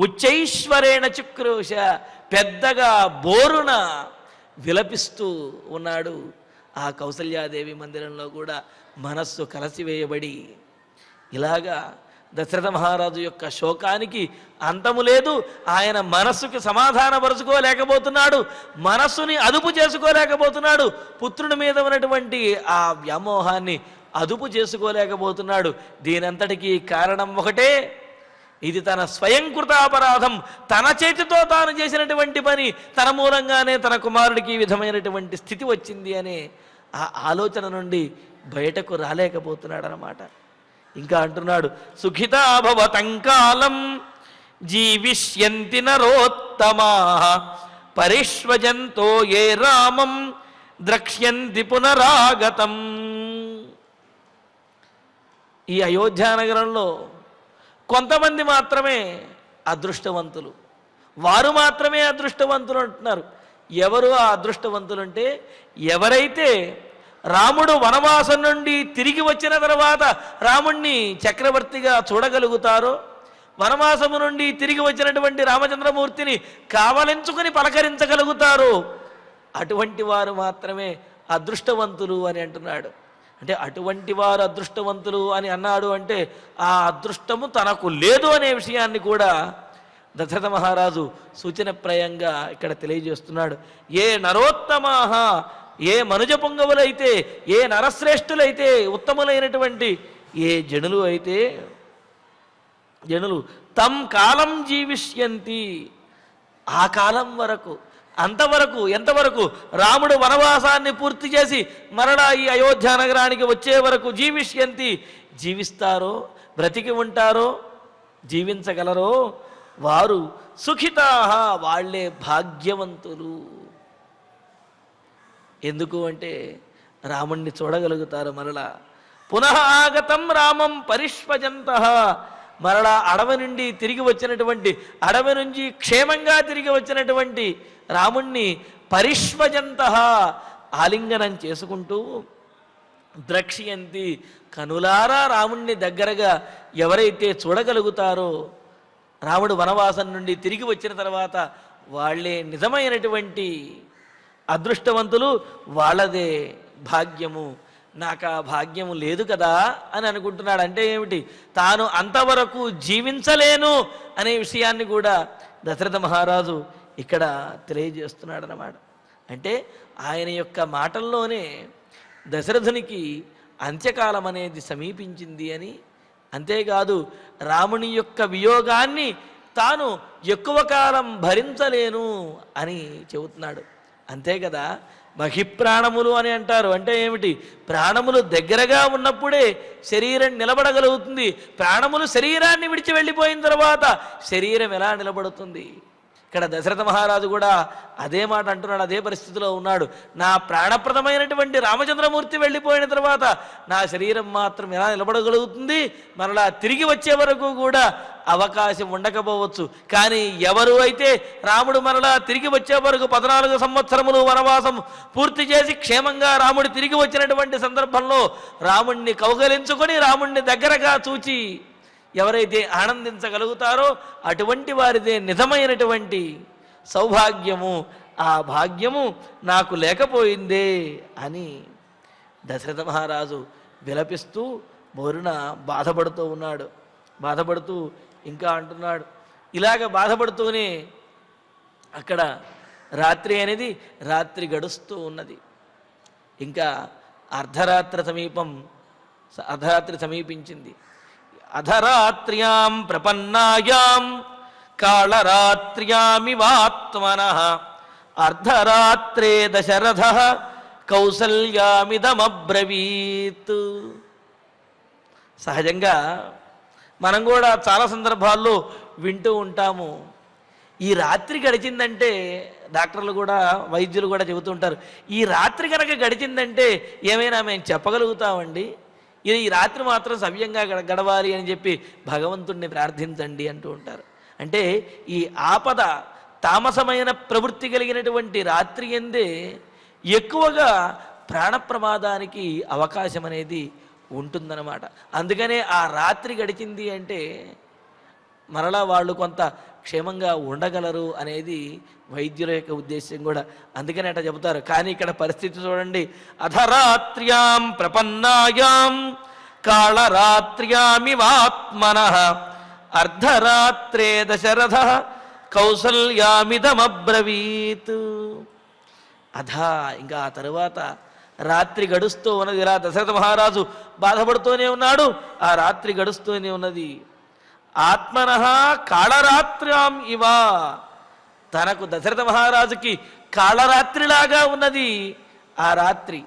ఉచ్చైశ్వరేణ చుక్రోశ, పెద్దగా బోరున విలపిస్తూ ఉన్నాడు. ఆ కౌసల్యాదేవి మందిరంలో కూడా మనస్సు కలసివేయబడి ఇలాగా దశరథ మహారాజు యొక్క శోకానికి అంతము లేదు. ఆయన మనస్సుకి సమాధానపరుచుకోలేకపోతున్నాడు, మనస్సుని అదుపు చేసుకోలేకపోతున్నాడు, పుత్రుని మీద ఉన్నటువంటి ఆ వ్యామోహాన్ని అదుపు చేసుకోలేకపోతున్నాడు. దీనంతటికీ కారణం ఒకటే, ఇది తన స్వయంకృతాపరాధం, తన చేతితో తాను చేసినటువంటి పని, తన మూలంగానే తన కుమారుడికి ఈ విధమైనటువంటి స్థితి వచ్చింది అనే ఆ ఆలోచన నుండి బయటకు రాలేకపోతున్నాడు అన్నమాట. ఇంకా అంటున్నాడు సుఖితాభవతంకాలం జీవిష్యంతి నరోత్తమా పరిష్వజంతో ఏ రామం ద్రక్ష్యంతి పునరాగతం. ఈ అయోధ్యానగరంలో కొంతమంది మాత్రమే అదృష్టవంతులు, వారు మాత్రమే అదృష్టవంతులు అంటున్నారు. ఎవరు ఆ అదృష్టవంతులు అంటే, ఎవరైతే రాముడు వనవాసం నుండి తిరిగి వచ్చిన తర్వాత రాముణ్ణి చక్రవర్తిగా చూడగలుగుతారో, వనవాసము నుండి తిరిగి వచ్చినటువంటి రామచంద్రమూర్తిని కావలించుకుని పలకరించగలుగుతారో అటువంటి వారు మాత్రమే అదృష్టవంతులు అని అంటున్నాడు. అంటే అటువంటి వారు అదృష్టవంతులు అని అన్నాడు అంటే ఆ అదృష్టము తనకు లేదు అనే విషయాన్ని కూడా దశరథ మహారాజు సూచనప్రాయంగా ఇక్కడ తెలియజేస్తున్నాడు. ఏ నరోత్తమాహ, ఏ మనుజ పొంగవులైతే, ఏ నరశ్రేష్ఠులైతే, ఉత్తములైనటువంటి ఏ జనులు అయితే, జనులు తం కాలం జీవిష్యంతి, ఆ కాలం వరకు, అంతవరకు, ఎంతవరకు రాముడు వనవాసాన్ని పూర్తి చేసి మరలా ఈ అయోధ్య నగరానికి వచ్చే వరకు జీవిష్యంతి, జీవిస్తారో, బ్రతికి ఉంటారో, జీవించగలరో వారు సుఖితాహ, వాళ్లే భాగ్యవంతులు. ఎందుకు అంటే రాముణ్ణి చూడగలుగుతారు మరలా. పునః ఆగతం రామం పరిష్వజంతః, మరలా అడవి నుండి తిరిగి వచ్చినటువంటి, అడవి నుంచి క్షేమంగా తిరిగి వచ్చినటువంటి రాముణ్ణి పరిష్వజంతః ఆలింగనం చేసుకుంటూ, ద్రక్ష్యంతి కనులారా రాముణ్ణి దగ్గరగా ఎవరైతే చూడగలుగుతారో, రాముడు వనవాసం నుండి తిరిగి వచ్చిన తర్వాత వాళ్ళే నిజమైనటువంటి అదృష్టవంతులు, వాళ్ళదే భాగ్యము. నాకు ఆ భాగ్యము లేదు కదా అని అనుకుంటున్నాడు. అంటే ఏమిటి, తాను అంతవరకు జీవించలేను అనే విషయాన్ని కూడా దశరథ మహారాజు ఇక్కడ తెలియజేస్తున్నాడు అన్నమాట. అంటే ఆయన యొక్క మాటల్లోనే దశరథునికి అంత్యకాలం అనేది సమీపించింది అని, అంతేకాదు రాముని యొక్క వియోగాన్ని తాను ఎక్కువ కాలం భరించలేను అని చెబుతున్నాడు. అంతే కదా, మహిప్రాణములు అని అంటారు. అంటే ఏమిటి, ప్రాణములు దగ్గరగా ఉన్నప్పుడే శరీరం నిలబడగలుగుతుంది. ప్రాణములు శరీరాన్ని విడిచి వెళ్ళిపోయిన తర్వాత శరీరం ఎలా నిలబడుతుంది? ఇక్కడ దశరథ మహారాజు కూడా అదే మాట అంటున్నాడు, అదే పరిస్థితిలో ఉన్నాడు. నా ప్రాణప్రదమైనటువంటి రామచంద్రమూర్తి వెళ్ళిపోయిన తర్వాత నా శరీరం మాత్రం ఎలా నిలబడగలుగుతుంది? మరలా తిరిగి వచ్చే వరకు కూడా అవకాశం ఉండకపోవచ్చు. కానీ ఎవరు అయితే రాముడు మరలా తిరిగి వచ్చే వరకు 14 సంవత్సరములు వనవాసం పూర్తి చేసి క్షేమంగా రాముడు తిరిగి వచ్చినటువంటి సందర్భంలో రాముణ్ణి కౌగలించుకొని రాముణ్ణి దగ్గరగా చూచి ఎవరైతే ఆనందించగలుగుతారో అటువంటి వారిదే నిజమైనటువంటి సౌభాగ్యము. ఆ భాగ్యము నాకు లేకపోయిందే అని దశరథ మహారాజు విలపిస్తూ బోరున బాధపడుతూ ఉన్నాడు. బాధపడుతూ ఇంకా అంటున్నాడు. ఇలాగ బాధపడుతూనే అక్కడ రాత్రి అనేది రాత్రి గడుస్తూ ఉన్నది. ఇంకా అర్ధరాత్రి సమీపించింది. అధరాత్ర్యాం ప్రపన్నాయాం కాళరాత్ర్యామివాత్మనః అర్ధరాత్రే దశరథః కౌసల్యామిదమబ్రవీత్. సహజంగా మనం కూడా చాలా సందర్భాల్లో వింటూ ఉంటాము, ఈ రాత్రి గడిచిందంటే డాక్టర్లు కూడా వైద్యులు కూడా చెబుతూ ఉంటారు, ఈ రాత్రి కనుక గడిచిందంటే ఏమైనా మేము చెప్పగలుగుతామండి, ఈ రాత్రి మాత్రం సవ్యంగా గడవాలి అని చెప్పి భగవంతుణ్ణి ప్రార్థించండి అంటూ ఉంటారు. అంటే ఈ ఆపద తామసమైన ప్రవృత్తి కలిగినటువంటి రాత్రి ఎందే ఎక్కువగా ప్రాణ ప్రమాదానికి అవకాశం అనేది ఉంటుందన్నమాట. అందుకనే ఆ రాత్రి గడిచింది అంటే మరలా వాళ్ళు కొంత క్షేమంగా ఉండగలరు అనేది వైద్యుల యొక్క ఉద్దేశం కూడా. అందుకని అట్లా చెబుతారు. కానీ ఇక్కడ పరిస్థితి చూడండి, అధరాత్ర్యాం ప్రపన్నాయాం కాళరాత్ర్యామివాత్మనః అర్ధరాత్రే దశరథః కౌసల్యామిదమబ్రవీత్. ఇంకా ఆ తరువాత రాత్రి గడుస్తూ ఉన్నది. ఇలా దశరథ మహారాజు బాధపడుతూనే ఉన్నాడు, ఆ రాత్రి గడుస్తూనే ఉన్నది. ఆత్మనః కాళరాత్ర్యాం ఇవ, తనకు దశరథ మహారాజుకి కాళరాత్రిలాగా ఉన్నది ఆ రాత్రి.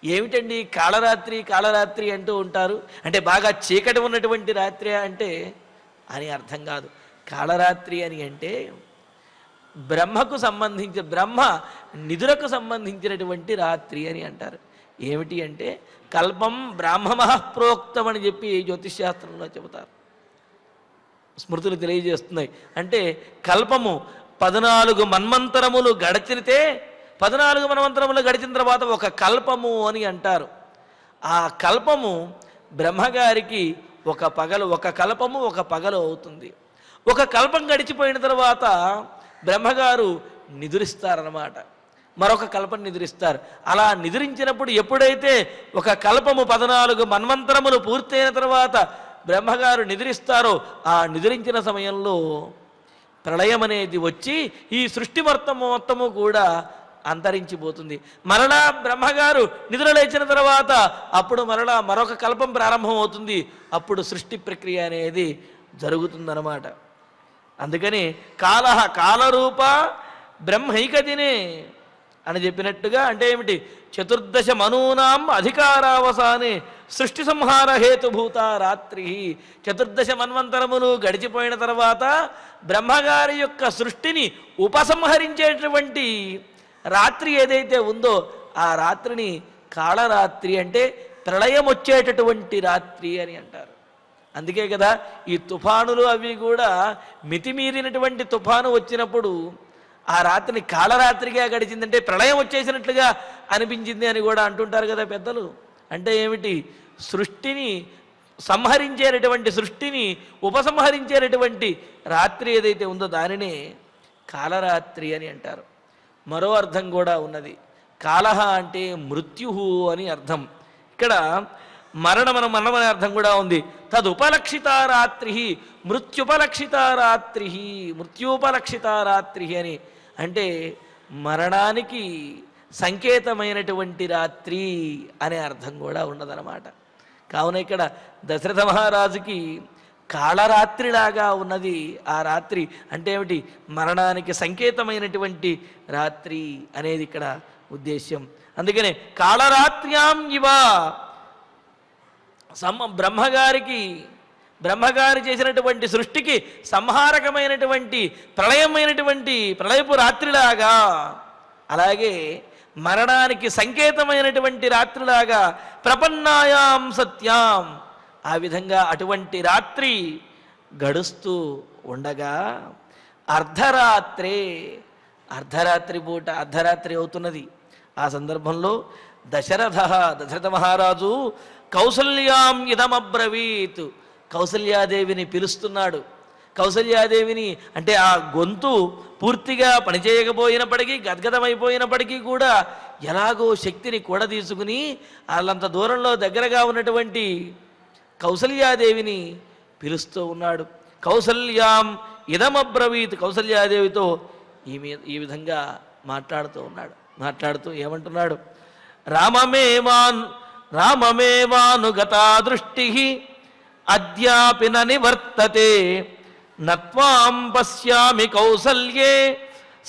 ఏమిటండి కాళరాత్రి అంటూ ఉంటారు అంటే బాగా చీకటి ఉన్నటువంటి రాత్రి అంటే అని అర్థం కాదు. కాళరాత్రి అని అంటే బ్రహ్మ నిధులకు సంబంధించినటువంటి రాత్రి అని అంటారు. ఏమిటి అంటే కల్పం బ్రాహ్మమః ప్రోక్తం అని చెప్పి జ్యోతిష్శాస్త్రంలో చెబుతారు, స్మృతులు తెలియజేస్తున్నాయి. అంటే కల్పము 14 మన్వంతరములు గడిచితే 14 మన్వంతరములు గడిచిన తర్వాత ఒక కల్పము అని అంటారు. ఆ కల్పము బ్రహ్మగారికి ఒక కల్పము ఒక పగలు అవుతుంది. ఒక కల్పం గడిచిపోయిన తర్వాత బ్రహ్మగారు నిద్రిస్తారన్నమాట, మరొక కల్పం నిద్రిస్తారు. అలా నిద్రించినప్పుడు ఎప్పుడైతే ఒక కల్పము 14 మన్వంతరములు పూర్తయిన తర్వాత బ్రహ్మగారు నిద్రిస్తారో ఆ నిద్రించిన సమయంలో ప్రళయం అనేది వచ్చి ఈ సృష్టి మొత్తము కూడా అంతరించిపోతుంది. మరలా బ్రహ్మగారు నిద్ర లేచిన తర్వాత అప్పుడు మరలా మరొక కల్పం ప్రారంభం అవుతుంది. అప్పుడు సృష్టి ప్రక్రియ అనేది జరుగుతుందన్నమాట. అందుకని కాలరూప బ్రహ్మైకదినే అని చెప్పినట్టుగా అంటే ఏమిటి, 14 మనూనాం అధికారావసానే సృష్టి సంహార హేతుభూత రాత్రి. 14 మన్వంతరములు గడిచిపోయిన తర్వాత బ్రహ్మగారి యొక్క సృష్టిని ఉపసంహరించేటువంటి రాత్రి ఏదైతే ఉందో ఆ రాత్రిని కాళరాత్రి అంటే ప్రళయం వచ్చేటటువంటి రాత్రి అని అంటారు. అందుకే కదా ఈ తుఫానులు అవి కూడా మితిమీరినటువంటి తుఫాను వచ్చినప్పుడు ఆ రాత్రిని కాళరాత్రిగా గడిచిందంటే ప్రళయం వచ్చేసినట్లుగా అనిపించింది అని కూడా అంటుంటారు కదా పెద్దలు. అంటే ఏమిటి, సృష్టిని ఉపసంహరించేటటువంటి రాత్రి ఏదైతే ఉందో దానినే కాళరాత్రి అని అంటారు. మరో అర్థం కూడా ఉన్నది, కాలహ అంటే మృత్యు అని అర్థం. ఇక్కడ మరణం అనే అర్థం కూడా ఉంది. తదుపలక్షితారాత్రి మృత్యుపలక్షితారాత్రి అని అంటే మరణానికి సంకేతమైనటువంటి రాత్రి అనే అర్థం కూడా ఉన్నదన్నమాట. కావున ఇక్కడ దశరథ మహారాజుకి కాళరాత్రిలాగా ఉన్నది ఆ రాత్రి. అంటే ఏమిటి, మరణానికి సంకేతమైనటువంటి రాత్రి అనేది ఇక్కడ ఉద్దేశ్యం. అందుకనే కాళరాత్ర్యాం ఇవ బ్రహ్మగారి చేసినటువంటి సృష్టికి సంహారకమైనటువంటి ప్రళయపు రాత్రిలాగా, అలాగే మరణానికి సంకేతమైనటువంటి రాత్రిలాగా ప్రపన్నాయాం సత్యాం, ఆ విధంగా అటువంటి రాత్రి గడుస్తూ ఉండగా అర్ధరాత్రి అవుతున్నది. ఆ సందర్భంలో దశరథ మహారాజు కౌసల్యాం ఇదమబ్రవీత్, కౌసల్యాదేవిని పిలుస్తున్నాడు. కౌసల్యాదేవిని అంటే ఆ గొంతు పూర్తిగా పనిచేయకపోయినప్పటికీ గద్గదమైపోయినప్పటికీ కూడా ఎలాగో శక్తిని కూడా తీసుకుని వాళ్ళంత దూరంలో దగ్గరగా ఉన్నటువంటి కౌసల్యాదేవిని పిలుస్తూ ఉన్నాడు. కౌసల్యాం ఇదమబ్రవీత్, కౌసల్యాదేవితో ఈ విధంగా మాట్లాడుతూ ఉన్నాడు. మాట్లాడుతూ ఏమంటున్నాడు? రామమేవానుగతా దృష్టి అద్యాపి న నివర్తతే, నత్వాం పశ్యామి కౌసల్యే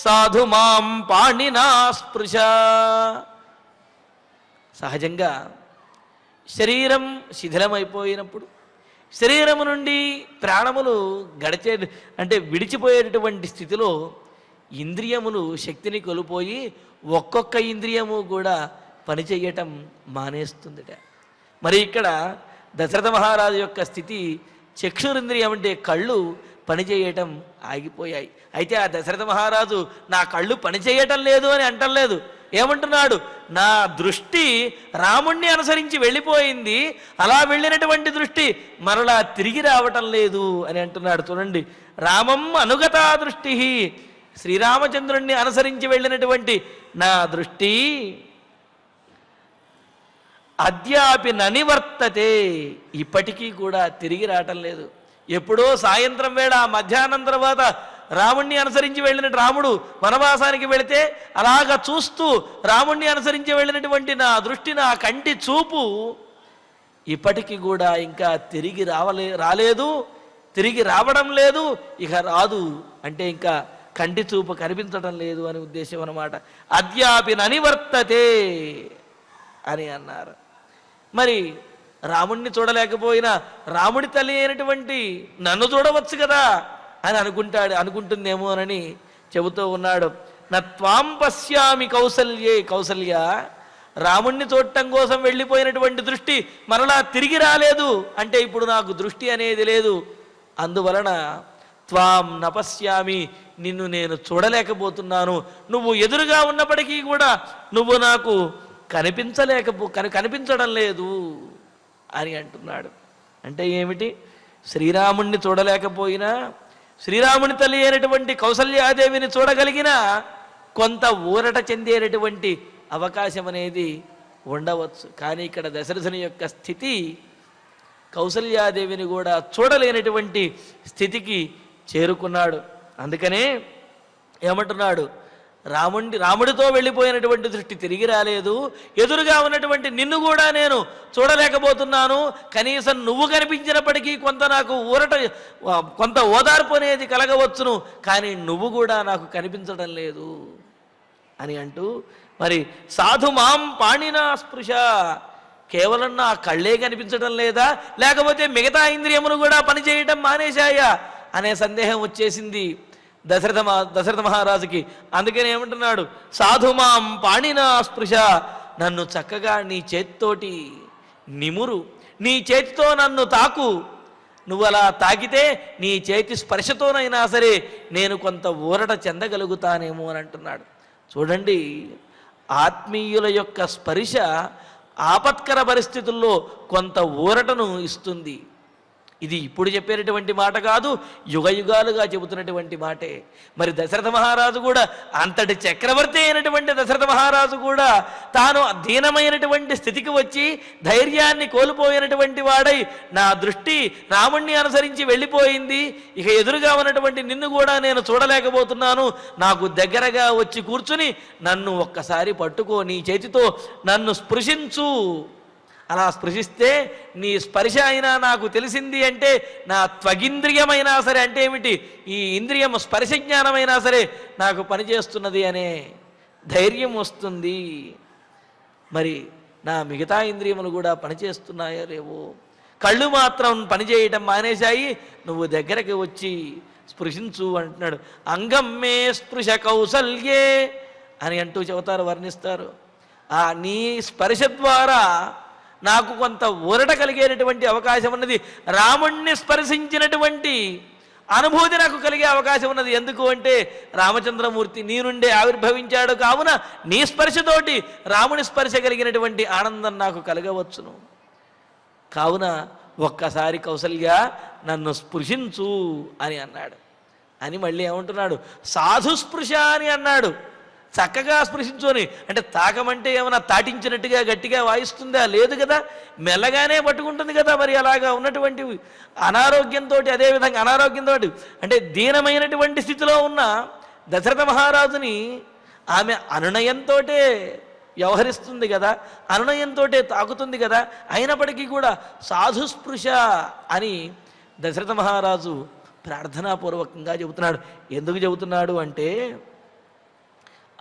సాధు మాం పాణినా స్పృశ. సహజంగా శరీరం శిథిలమైపోయినప్పుడు, శరీరము నుండి ప్రాణములు విడిచిపోయేటటువంటి స్థితిలో ఇంద్రియములు శక్తిని కోల్పోయి ఒక్కొక్క ఇంద్రియము కూడా పనిచేయటం మానేస్తుందిట. మరి ఇక్కడ దశరథ మహారాజు యొక్క స్థితి, చక్షురింద్రియం అంటే కళ్ళు పనిచేయటం ఆగిపోయాయి. అయితే ఆ దశరథ మహారాజు నా కళ్ళు పనిచేయటం లేదు అని అంటలేదు. ఏమంటున్నాడు? నా దృష్టి రాముణ్ణి అనుసరించి వెళ్ళిపోయింది, అలా వెళ్ళినటువంటి దృష్టి మరలా తిరిగి రావటం లేదు అని అంటున్నాడు. చూడండి, రామం అనుగతా దృష్టి, శ్రీరామచంద్రుణ్ణి అనుసరించి వెళ్ళినటువంటి నా దృష్టి అద్యాపి ననివర్తతే, ఇప్పటికీ కూడా తిరిగి రావటం లేదు. ఎప్పుడో సాయంత్రం వేళ మధ్యాహ్నం తర్వాత రాముణ్ణి అనుసరించి వెళ్ళిన రాముడు వనవాసానికి వెళితే అలాగ చూస్తూ రాముణ్ణి అనుసరించి వెళ్ళినటువంటి నా దృష్టి, నా కంటి చూపు ఇప్పటికీ కూడా ఇంకా తిరిగి రాలేదు, తిరిగి రావడం లేదు, ఇక రాదు. అంటే ఇంకా కంటి చూపు కనిపించడం లేదు అని ఉద్దేశం అన్నమాట. అద్యాపి ననివర్తతే అని అన్నారు. మరి రాముణ్ణి చూడలేకపోయినా రాముడి తల్లి అయినటువంటి నన్ను చూడవచ్చు కదా అని అనుకుంటుందేమోనని చెబుతూ ఉన్నాడు. నత్వాం పశ్యామి కౌసల్యే, కౌసల్య, రాముణ్ణి చూడటం కోసం వెళ్ళిపోయినటువంటి దృష్టి మరలా తిరిగి రాలేదు, అంటే ఇప్పుడు నాకు దృష్టి అనేది లేదు. అందువలన త్వాం నపశ్యామి, నిన్ను నేను చూడలేకపోతున్నాను. నువ్వు ఎదురుగా ఉన్నప్పటికీ కూడా నువ్వు నాకు కనిపించడం లేదు అని అంటున్నాడు. అంటే ఏమిటి? శ్రీరాముణ్ణి చూడలేకపోయినా, శ్రీరాముని తల్లి అయినటువంటి కౌసల్యాదేవిని చూడగలిగినా కొంత ఊరట చెందేటటువంటి అవకాశం అనేది ఉండవచ్చు. కానీ ఇక్కడ దశరథుని యొక్క స్థితి కౌసల్యాదేవిని కూడా చూడలేనటువంటి స్థితికి చేరుకున్నాడు. అందుకనే ఏమంటున్నాడు? రాముడితో వెళ్ళిపోయినటువంటి దృష్టి తిరిగి రాలేదు, ఎదురుగా ఉన్నటువంటి నిన్ను కూడా నేను చూడలేకపోతున్నాను. కనీసం నువ్వు కనిపించినప్పటికీ కొంత నాకు కొంత ఓదార్పు అనేది కలగవచ్చును, కానీ నువ్వు కూడా నాకు కనిపించడం లేదు అని అంటూ, మరి సాధు మాం పాణినా స్పృశ, కేవలం నా కళ్ళే కనిపించడం లేదా, లేకపోతే మిగతా ఇంద్రియములు కూడా పనిచేయటం మానేశాయా అనే సందేహం వచ్చేసింది దశరథ మహారాజుకి. అందుకని ఏమంటున్నాడు? సాధుమాం పాణినా స్పృశ, నన్ను చక్కగా నీ చేతితోటి నిమురు, నీ చేతితో నన్ను తాకు. నువ్వు అలా తాకితే నీ చేతి స్పర్శతోనైనా సరే నేను కొంత ఊరట చెందగలుగుతానేమో అని అంటున్నాడు. చూడండి, ఆత్మీయుల యొక్క స్పర్శ ఆపత్కర పరిస్థితుల్లో కొంత ఊరటను ఇస్తుంది. ఇది ఇప్పుడు చెప్పేటటువంటి మాట కాదు, యుగ యుగాలుగా చెబుతున్నటువంటి మాటే. మరి దశరథ మహారాజు కూడా, అంతటి చక్రవర్తి అయినటువంటి దశరథ మహారాజు కూడా తాను దీనమైనటువంటి స్థితికి వచ్చి ధైర్యాన్ని కోల్పోయినటువంటి వాడై, నా దృష్టి రాముణ్ణి అనుసరించి వెళ్ళిపోయింది, ఇక ఎదురుగా ఉన్నటువంటి నిన్ను కూడా నేను చూడలేకపోతున్నాను, నాకు దగ్గరగా వచ్చి కూర్చుని నన్ను ఒక్కసారి పట్టుకో, నీ చేతితో నన్ను స్పృశించు. అలా స్పృశిస్తే నీ స్పర్శ అయినా నాకు తెలిసింది అంటే, నా త్వగింద్రియమైనా సరే, అంటే ఏమిటి, ఈ ఇంద్రియం స్పర్శ జ్ఞానమైనా సరే నాకు పనిచేస్తున్నది అనే ధైర్యం వస్తుంది. మరి నా మిగతా ఇంద్రియములు కూడా పనిచేస్తున్నాయో లేవో, కళ్ళు మాత్రం పనిచేయటం మానేశాయి, నువ్వు దగ్గరకు వచ్చి స్పృశించు అంటున్నాడు. అంగం మే స్పృశ కౌసల్యే అని అంటూ చెబుతారు, వర్ణిస్తారు. ఆ నీ స్పర్శ ద్వారా నాకు కొంత ఊరట కలిగేటటువంటి అవకాశం ఉన్నది, రాముణ్ణి స్పర్శించినటువంటి అనుభూతి నాకు కలిగే అవకాశం ఉన్నది. ఎందుకు అంటే, రామచంద్రమూర్తి నీ నుండే ఆవిర్భవించాడు కావున నీ స్పర్శతోటి రాముని స్పర్శ కలిగినటువంటి ఆనందం నాకు కలగవచ్చును. కావున ఒక్కసారి కౌసల్య నన్ను స్పృశించు అని అన్నాడు. అని మళ్ళీ ఏమంటున్నాడు? సాధుస్పృశ అని అన్నాడు. చక్కగా స్పృశించుకొని, అంటే తాకమంటే ఏమైనా తాటించినట్టుగా గట్టిగా వాయిస్తుందా? లేదు కదా, మెల్లగానే పట్టుకుంటుంది కదా. మరి అలాగా ఉన్నటువంటి అనారోగ్యంతో, అదేవిధంగా అనారోగ్యంతో అంటే దీనమైనటువంటి స్థితిలో ఉన్న దశరథ మహారాజుని ఆమె అనునయంతో వ్యవహరిస్తుంది కదా, అనునయంతో తాకుతుంది కదా. అయినప్పటికీ కూడా సాధుస్పృశ అని దశరథ మహారాజు ప్రార్థనాపూర్వకంగా చెబుతున్నాడు. ఎందుకు చెబుతున్నాడు అంటే,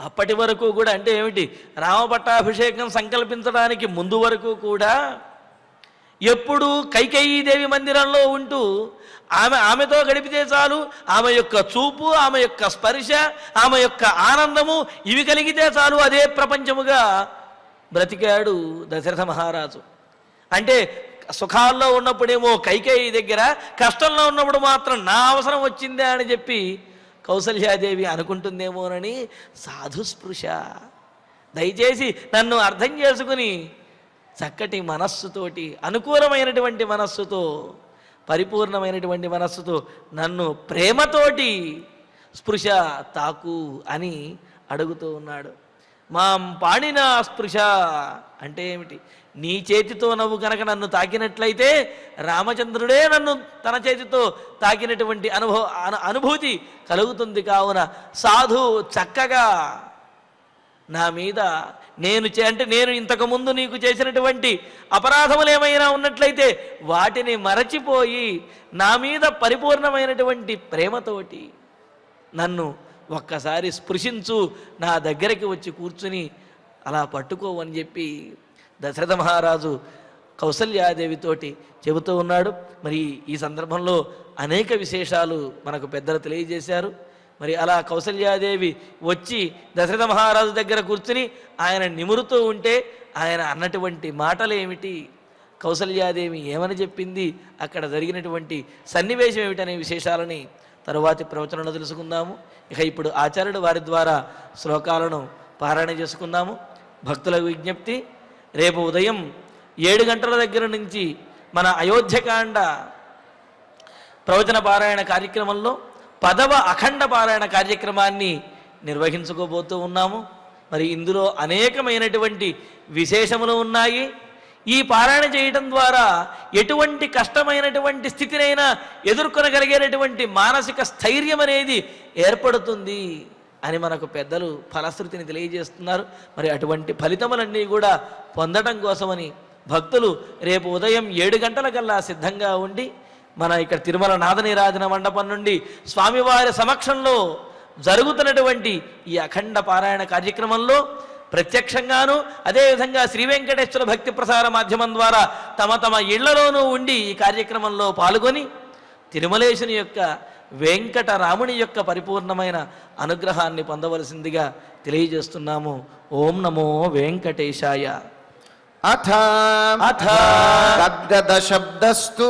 అప్పటి వరకు కూడా అంటే ఏమిటి, రామపట్టాభిషేకం సంకల్పించడానికి ముందు వరకు కూడా ఎప్పుడు కైకేయీదేవి మందిరంలో ఉంటూ ఆమెతో గడిపితే చాలు, ఆమె యొక్క చూపు, ఆమె యొక్క స్పర్శ, ఆమె యొక్క ఆనందము ఇవి కలిగితే చాలు, అదే ప్రపంచముగా బ్రతికాడు దశరథ మహారాజు. అంటే సుఖాల్లో ఉన్నప్పుడేమో కైకేయి దగ్గర, కష్టంలో ఉన్నప్పుడు మాత్రం నా అవసరం వచ్చిందే అని చెప్పి కౌసల్యాదేవి అనుకుంటుందేమోనని సాధుస్పృశ. దయచేసి నన్ను అర్థం చేసుకుని చక్కటి మనస్సుతోటి, అనుకూలమైనటువంటి మనస్సుతో, పరిపూర్ణమైనటువంటి మనస్సుతో నన్ను ప్రేమతోటి స్పృశ తాకు అని అడుగుతూ ఉన్నాడు. మాం పాణినా స్పృశ అంటే ఏమిటి? నీ చేతితో నువ్వు కనుక నన్ను తాకినట్లయితే రామచంద్రుడే నన్ను తన చేతితో తాకినటువంటి అనుభూతి కలుగుతుంది. కావున సాధు చక్కగా నా మీద నేను ఇంతకుముందు నీకు చేసినటువంటి అపరాధములు ఏమైనా ఉన్నట్లయితే వాటిని మరచిపోయి నా మీద పరిపూర్ణమైనటువంటి ప్రేమతోటి నన్ను ఒక్కసారి స్పృశించు, నా దగ్గరికి వచ్చి కూర్చుని అలా పట్టుకోవని చెప్పి దశరథ మహారాజు కౌసల్యాదేవితోటి చెబుతూ ఉన్నాడు. మరి ఈ సందర్భంలో అనేక విశేషాలు మనకు పెద్దలు తెలియజేశారు. మరి అలా కౌసల్యాదేవి వచ్చి దశరథ మహారాజు దగ్గర కూర్చుని ఆయన నిమురుతూ ఉంటే ఆయన అన్నటువంటి మాటలు ఏమిటి, కౌసల్యాదేవి ఏమని చెప్పింది, అక్కడ జరిగినటువంటి సన్నివేశం ఏమిటనే విశేషాలని తరువాతి ప్రవచనంలో తెలుసుకుందాము. ఇక ఇప్పుడు ఆచార్యుడు వారి ద్వారా శ్లోకాలను పారాయణ చేసుకుందాము. భక్తులకు విజ్ఞప్తి, రేపు ఉదయం 7 గంటల దగ్గర నుంచి మన అయోధ్యకాండ ప్రవచన పారాయణ కార్యక్రమంలో 10వ అఖండ పారాయణ కార్యక్రమాన్ని నిర్వహించుకోబోతూ ఉన్నాము. మరి ఇందులో అనేకమైనటువంటి విశేషములు ఉన్నాయి. ఈ పారాయణ చేయటం ద్వారా ఎటువంటి కష్టమైనటువంటి స్థితినైనా ఎదుర్కొనగలిగేటటువంటి మానసిక స్థైర్యం అనేది ఏర్పడుతుంది అని మనకు పెద్దలు ఫలశ్రుతిని తెలియజేస్తున్నారు. మరి అటువంటి ఫలితములన్నీ కూడా పొందడం కోసమని భక్తులు రేపు ఉదయం 7 గంటలకల్లా సిద్ధంగా ఉండి మన ఇక్కడ తిరుమల నాదనీరాజన మండపం నుండి స్వామివారి సమక్షంలో జరుగుతున్నటువంటి ఈ అఖండ పారాయణ కార్యక్రమంలో ప్రత్యక్షంగాను, అదేవిధంగా శ్రీ వెంకటేశ్వర భక్తి ప్రసార మాధ్యమం ద్వారా తమ తమ ఇళ్లలోనూ ఉండి ఈ కార్యక్రమంలో పాల్గొని తిరుమలేశుని యొక్క, వెంకటరాముని యొక్క పరిపూర్ణమైన అనుగ్రహాన్ని పొందవలసిందిగా తెలియజేస్తున్నాము. ఓం నమో వెంకటేశాయ. అథ గద్గద శబ్దస్తు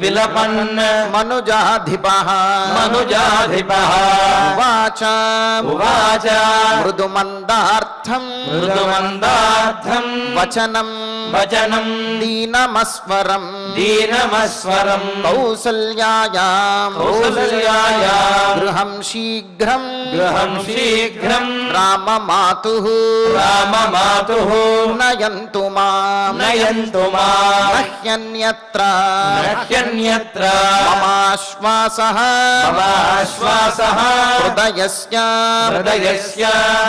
విలపన్ మనుజాధిపః ఉవాచ మృదుమందార్థం వచనం దీనమస్వరం కౌసల్యాయాం గృహం శీఘ్రం రామమాతుః నయంతు మాం నహ్యన్యత్ర మమాశ్వాసః హృదయస్య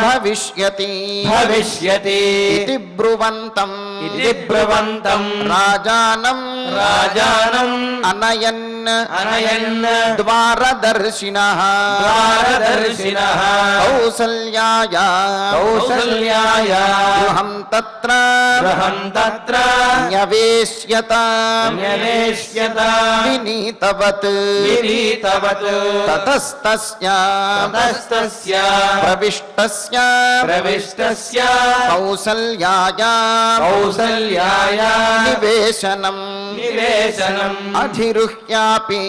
భవిష్యతి ఇతి బ్రువంతం రాజానం అనయన్ ద్వారదర్శినః కౌసల్యాయ గృహం తత్ర న్యవేశ్యత వినీతవత్ తతస్తస్య ప్రవిష్టస్య కౌసల్యాయ నివేశనం నివేశనం అధిరుహ్యాపి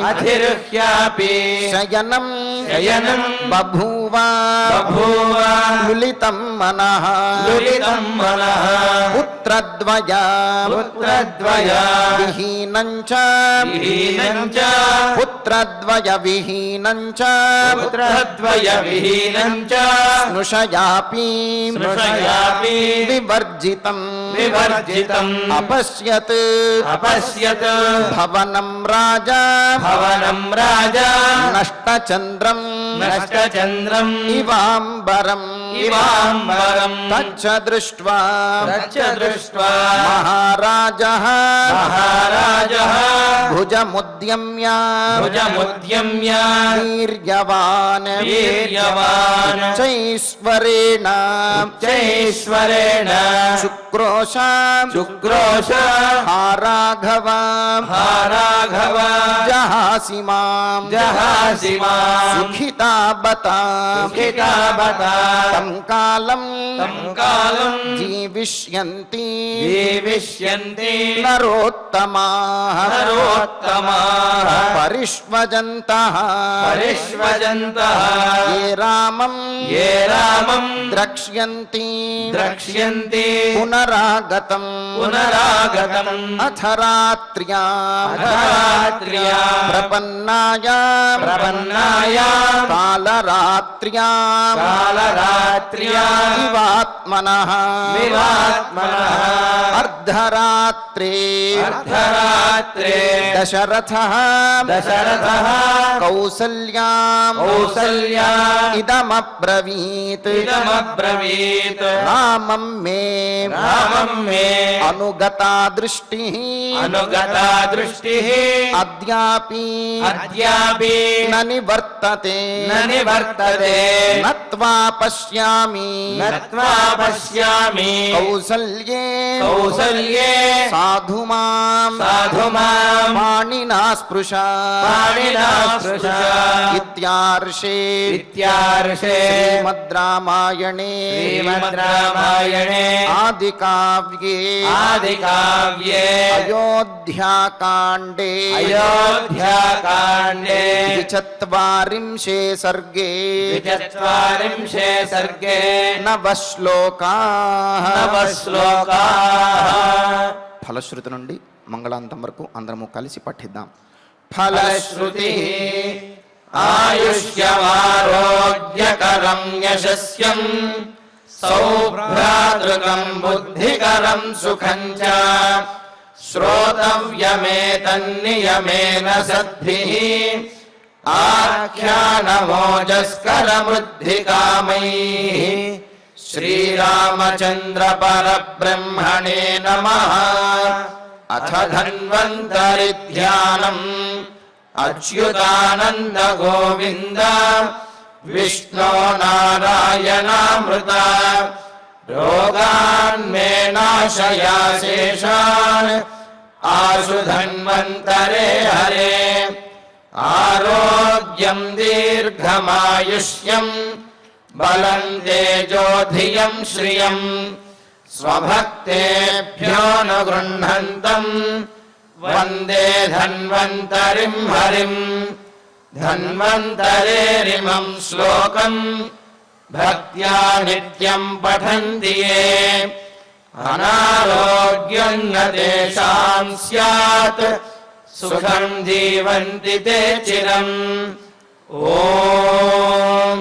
అధిరుహ్యాపి శయనం శయనం బభూవ బభూవ లులితం మనః లులితం మనః పుత్రద్వయ పుత్రద్వయ విహీనం చ విహీనం చ పుత్రద్వయ విహీనం చ పుత్రద్వయ విహీనం చ స్నుషయాపి స్నుషయాపి వివర్జితం వివర్జితం అపశ్యత్ అపశ్యత్ భవనం రాజా భవనం రాజా నష్టచంద్రం నష్టచంద్రం ఇవాంబరం ఇవాంబరం తచ్చ దృష్ట్వా తచ్చ దృష్ట్వా మహారాజః మహారాజః భుజముద్యమ్య భుజముద్యమ్య వీర్యవాన్ వీర్యవాన్ చైశ్వరేణ చైశ్వరేణ శుక్రోశ శుక్రోశ రాఘవ రాఘవ జహాసి మాం జహాసి మాం సుఖితాబత సుఖితాబత తం కాలం కాలం జీవిష్యంతి జీవిష్యంతి నరోత్తమాః నరోత్తమాః పరిష్వజంతః పరిష్వజంతః ఏ రామం ద్రక్ష్యంతి ద్రక్ష్యంతి పునరాగతం పునరాగతం అథ రాత్ర్యాం రాత్ర్యాం ప్రపన్నాయాం కాలరాత్ర్యాం వివాత్మనః అర్ధరాత్రే దశరథః కౌసల్యాం ఇదమబ్రవీత్ రామం మే అనుగతా దృష్టిః అద్యాపి న నివర్తతే నత్వా పశ్యామి కౌసల్యే సాధు మాం పాణినా స్పృశ ఇత్యార్షే శ్రీమద్ రామాయణే ఆదికావ్యే అయోధ్యాకాండే ద్విచత్వారింశే సర్గే నవశ్లోకాః ఫలశ్రుతి నుండి మంగళాంతం వరకు అందరము కలిసి పఠిద్దాం. ఫలశ్రుతి ఆయుష్యమారోగ్యకరం యశస్యం సౌభ్రాతృకం బుద్ధికరం సుఖం చ శ్రోతవ్యమేతన్నియమేన సద్భిః ఆఖ్యానమోజస్కరమృద్ధికామైః శ్రీరామచంద్ర పరబ్రహ్మణే నమః. అథ ధన్వంతరి ధ్యానం అచ్యుతానంద గోవింద విష్ణో నారాయణామృత రోగాన్మే నాశయా శేషాన్ ఆశు ధన్వంతరే హరే ఆరోగ్యం దీర్ఘమాయుష్యం బలం తేజోధియం శ్రియం స్వభక్తేభ్యో న గృహ్ణంతం వందే ధన్వంతరిం హరిం. ధన్వంతరేరిమం శ్లోకం భక్త్యా నిత్యం పఠంతి యే అనారోగ్యం న తేషాం స్యాత్ సుఖం జీవంతి తే చిరం. ఓం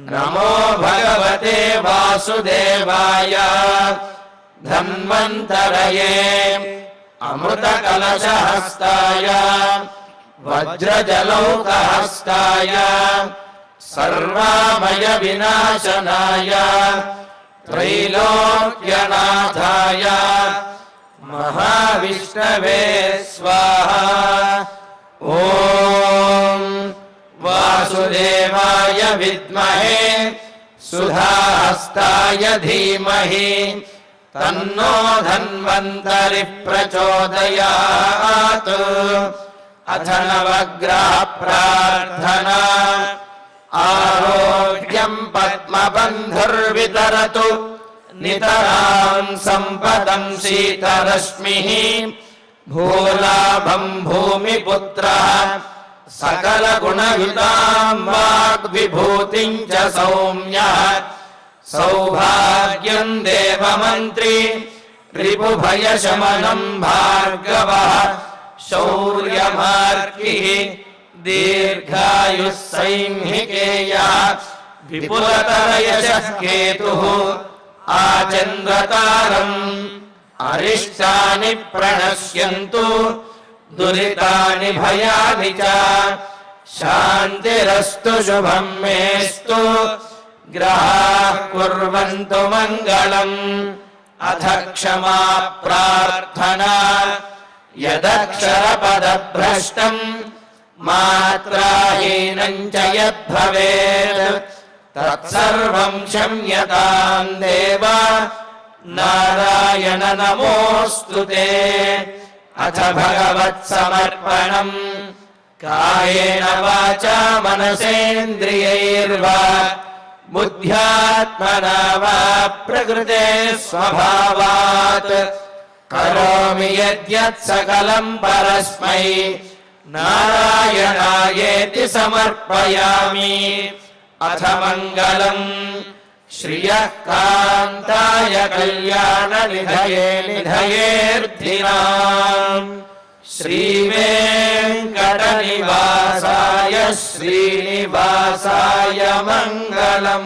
నమో భగవతే వాసుదేవాయ. ధన్వంతరయే అమృతకలశహస్తాయ వజ్రజలౌకహస్తాయ సర్వామయ వినాశనాయ త్రైలోక్యనాథాయ మహావిష్ణవే స్వాహా. ఓం వాసుదేవాయ విద్మహే సుధాహస్తాయ ధీమహి తన్నో ధన్వంతరి ప్రచోదయాత్. అథ నవగ్రహ ప్రార్థనా. ఆరోగ్యం పద్మబంధుర్వితరతు నితరాం సంపదం శీతరశ్మిః భూలాభం భూమిపుత్రः సకలగుణయుతాం వాగ్విభూతిం చ సౌమ్యः సౌభాగ్యం దేవమంత్రి రిపుభయశమనం భార్గవः శౌర్యమార్గిः దీర్ఘాయుః సైంహికేయः విపులతరయశః కేతుః ఆచంద్రతారం అరిష్టాని ప్రణశ్యంతు దురితాని భయాని చ శాంతిరస్తు శుభం మేస్తు గ్రహాః కుర్వంతు మంగళం అథ క్షమా ప్రార్థనా యదక్షరపదభ్రష్టం మాత్రాహీనం చ యద్భవేత్ తత్సర్వం క్షమ్యతాం దేవ నారాయణ నమోస్తుతే అథ భగవత్సమర్పణం కాయేన వాచా మనసేంద్రియైర్వా బుద్ధ్యాత్మనా వా ప్రకృతే స్వభావాత్ కరోమి యద్యత్ సకలం పరస్మై నారాయణాయేతి సమర్పయామి అథ మంగళం శ్రియః కాంతాయ కళ్యాణ నిధయే నిధయేర్థినాం శ్రీవేంకటనివాసాయ శ్రీనివాసాయ మంగళం.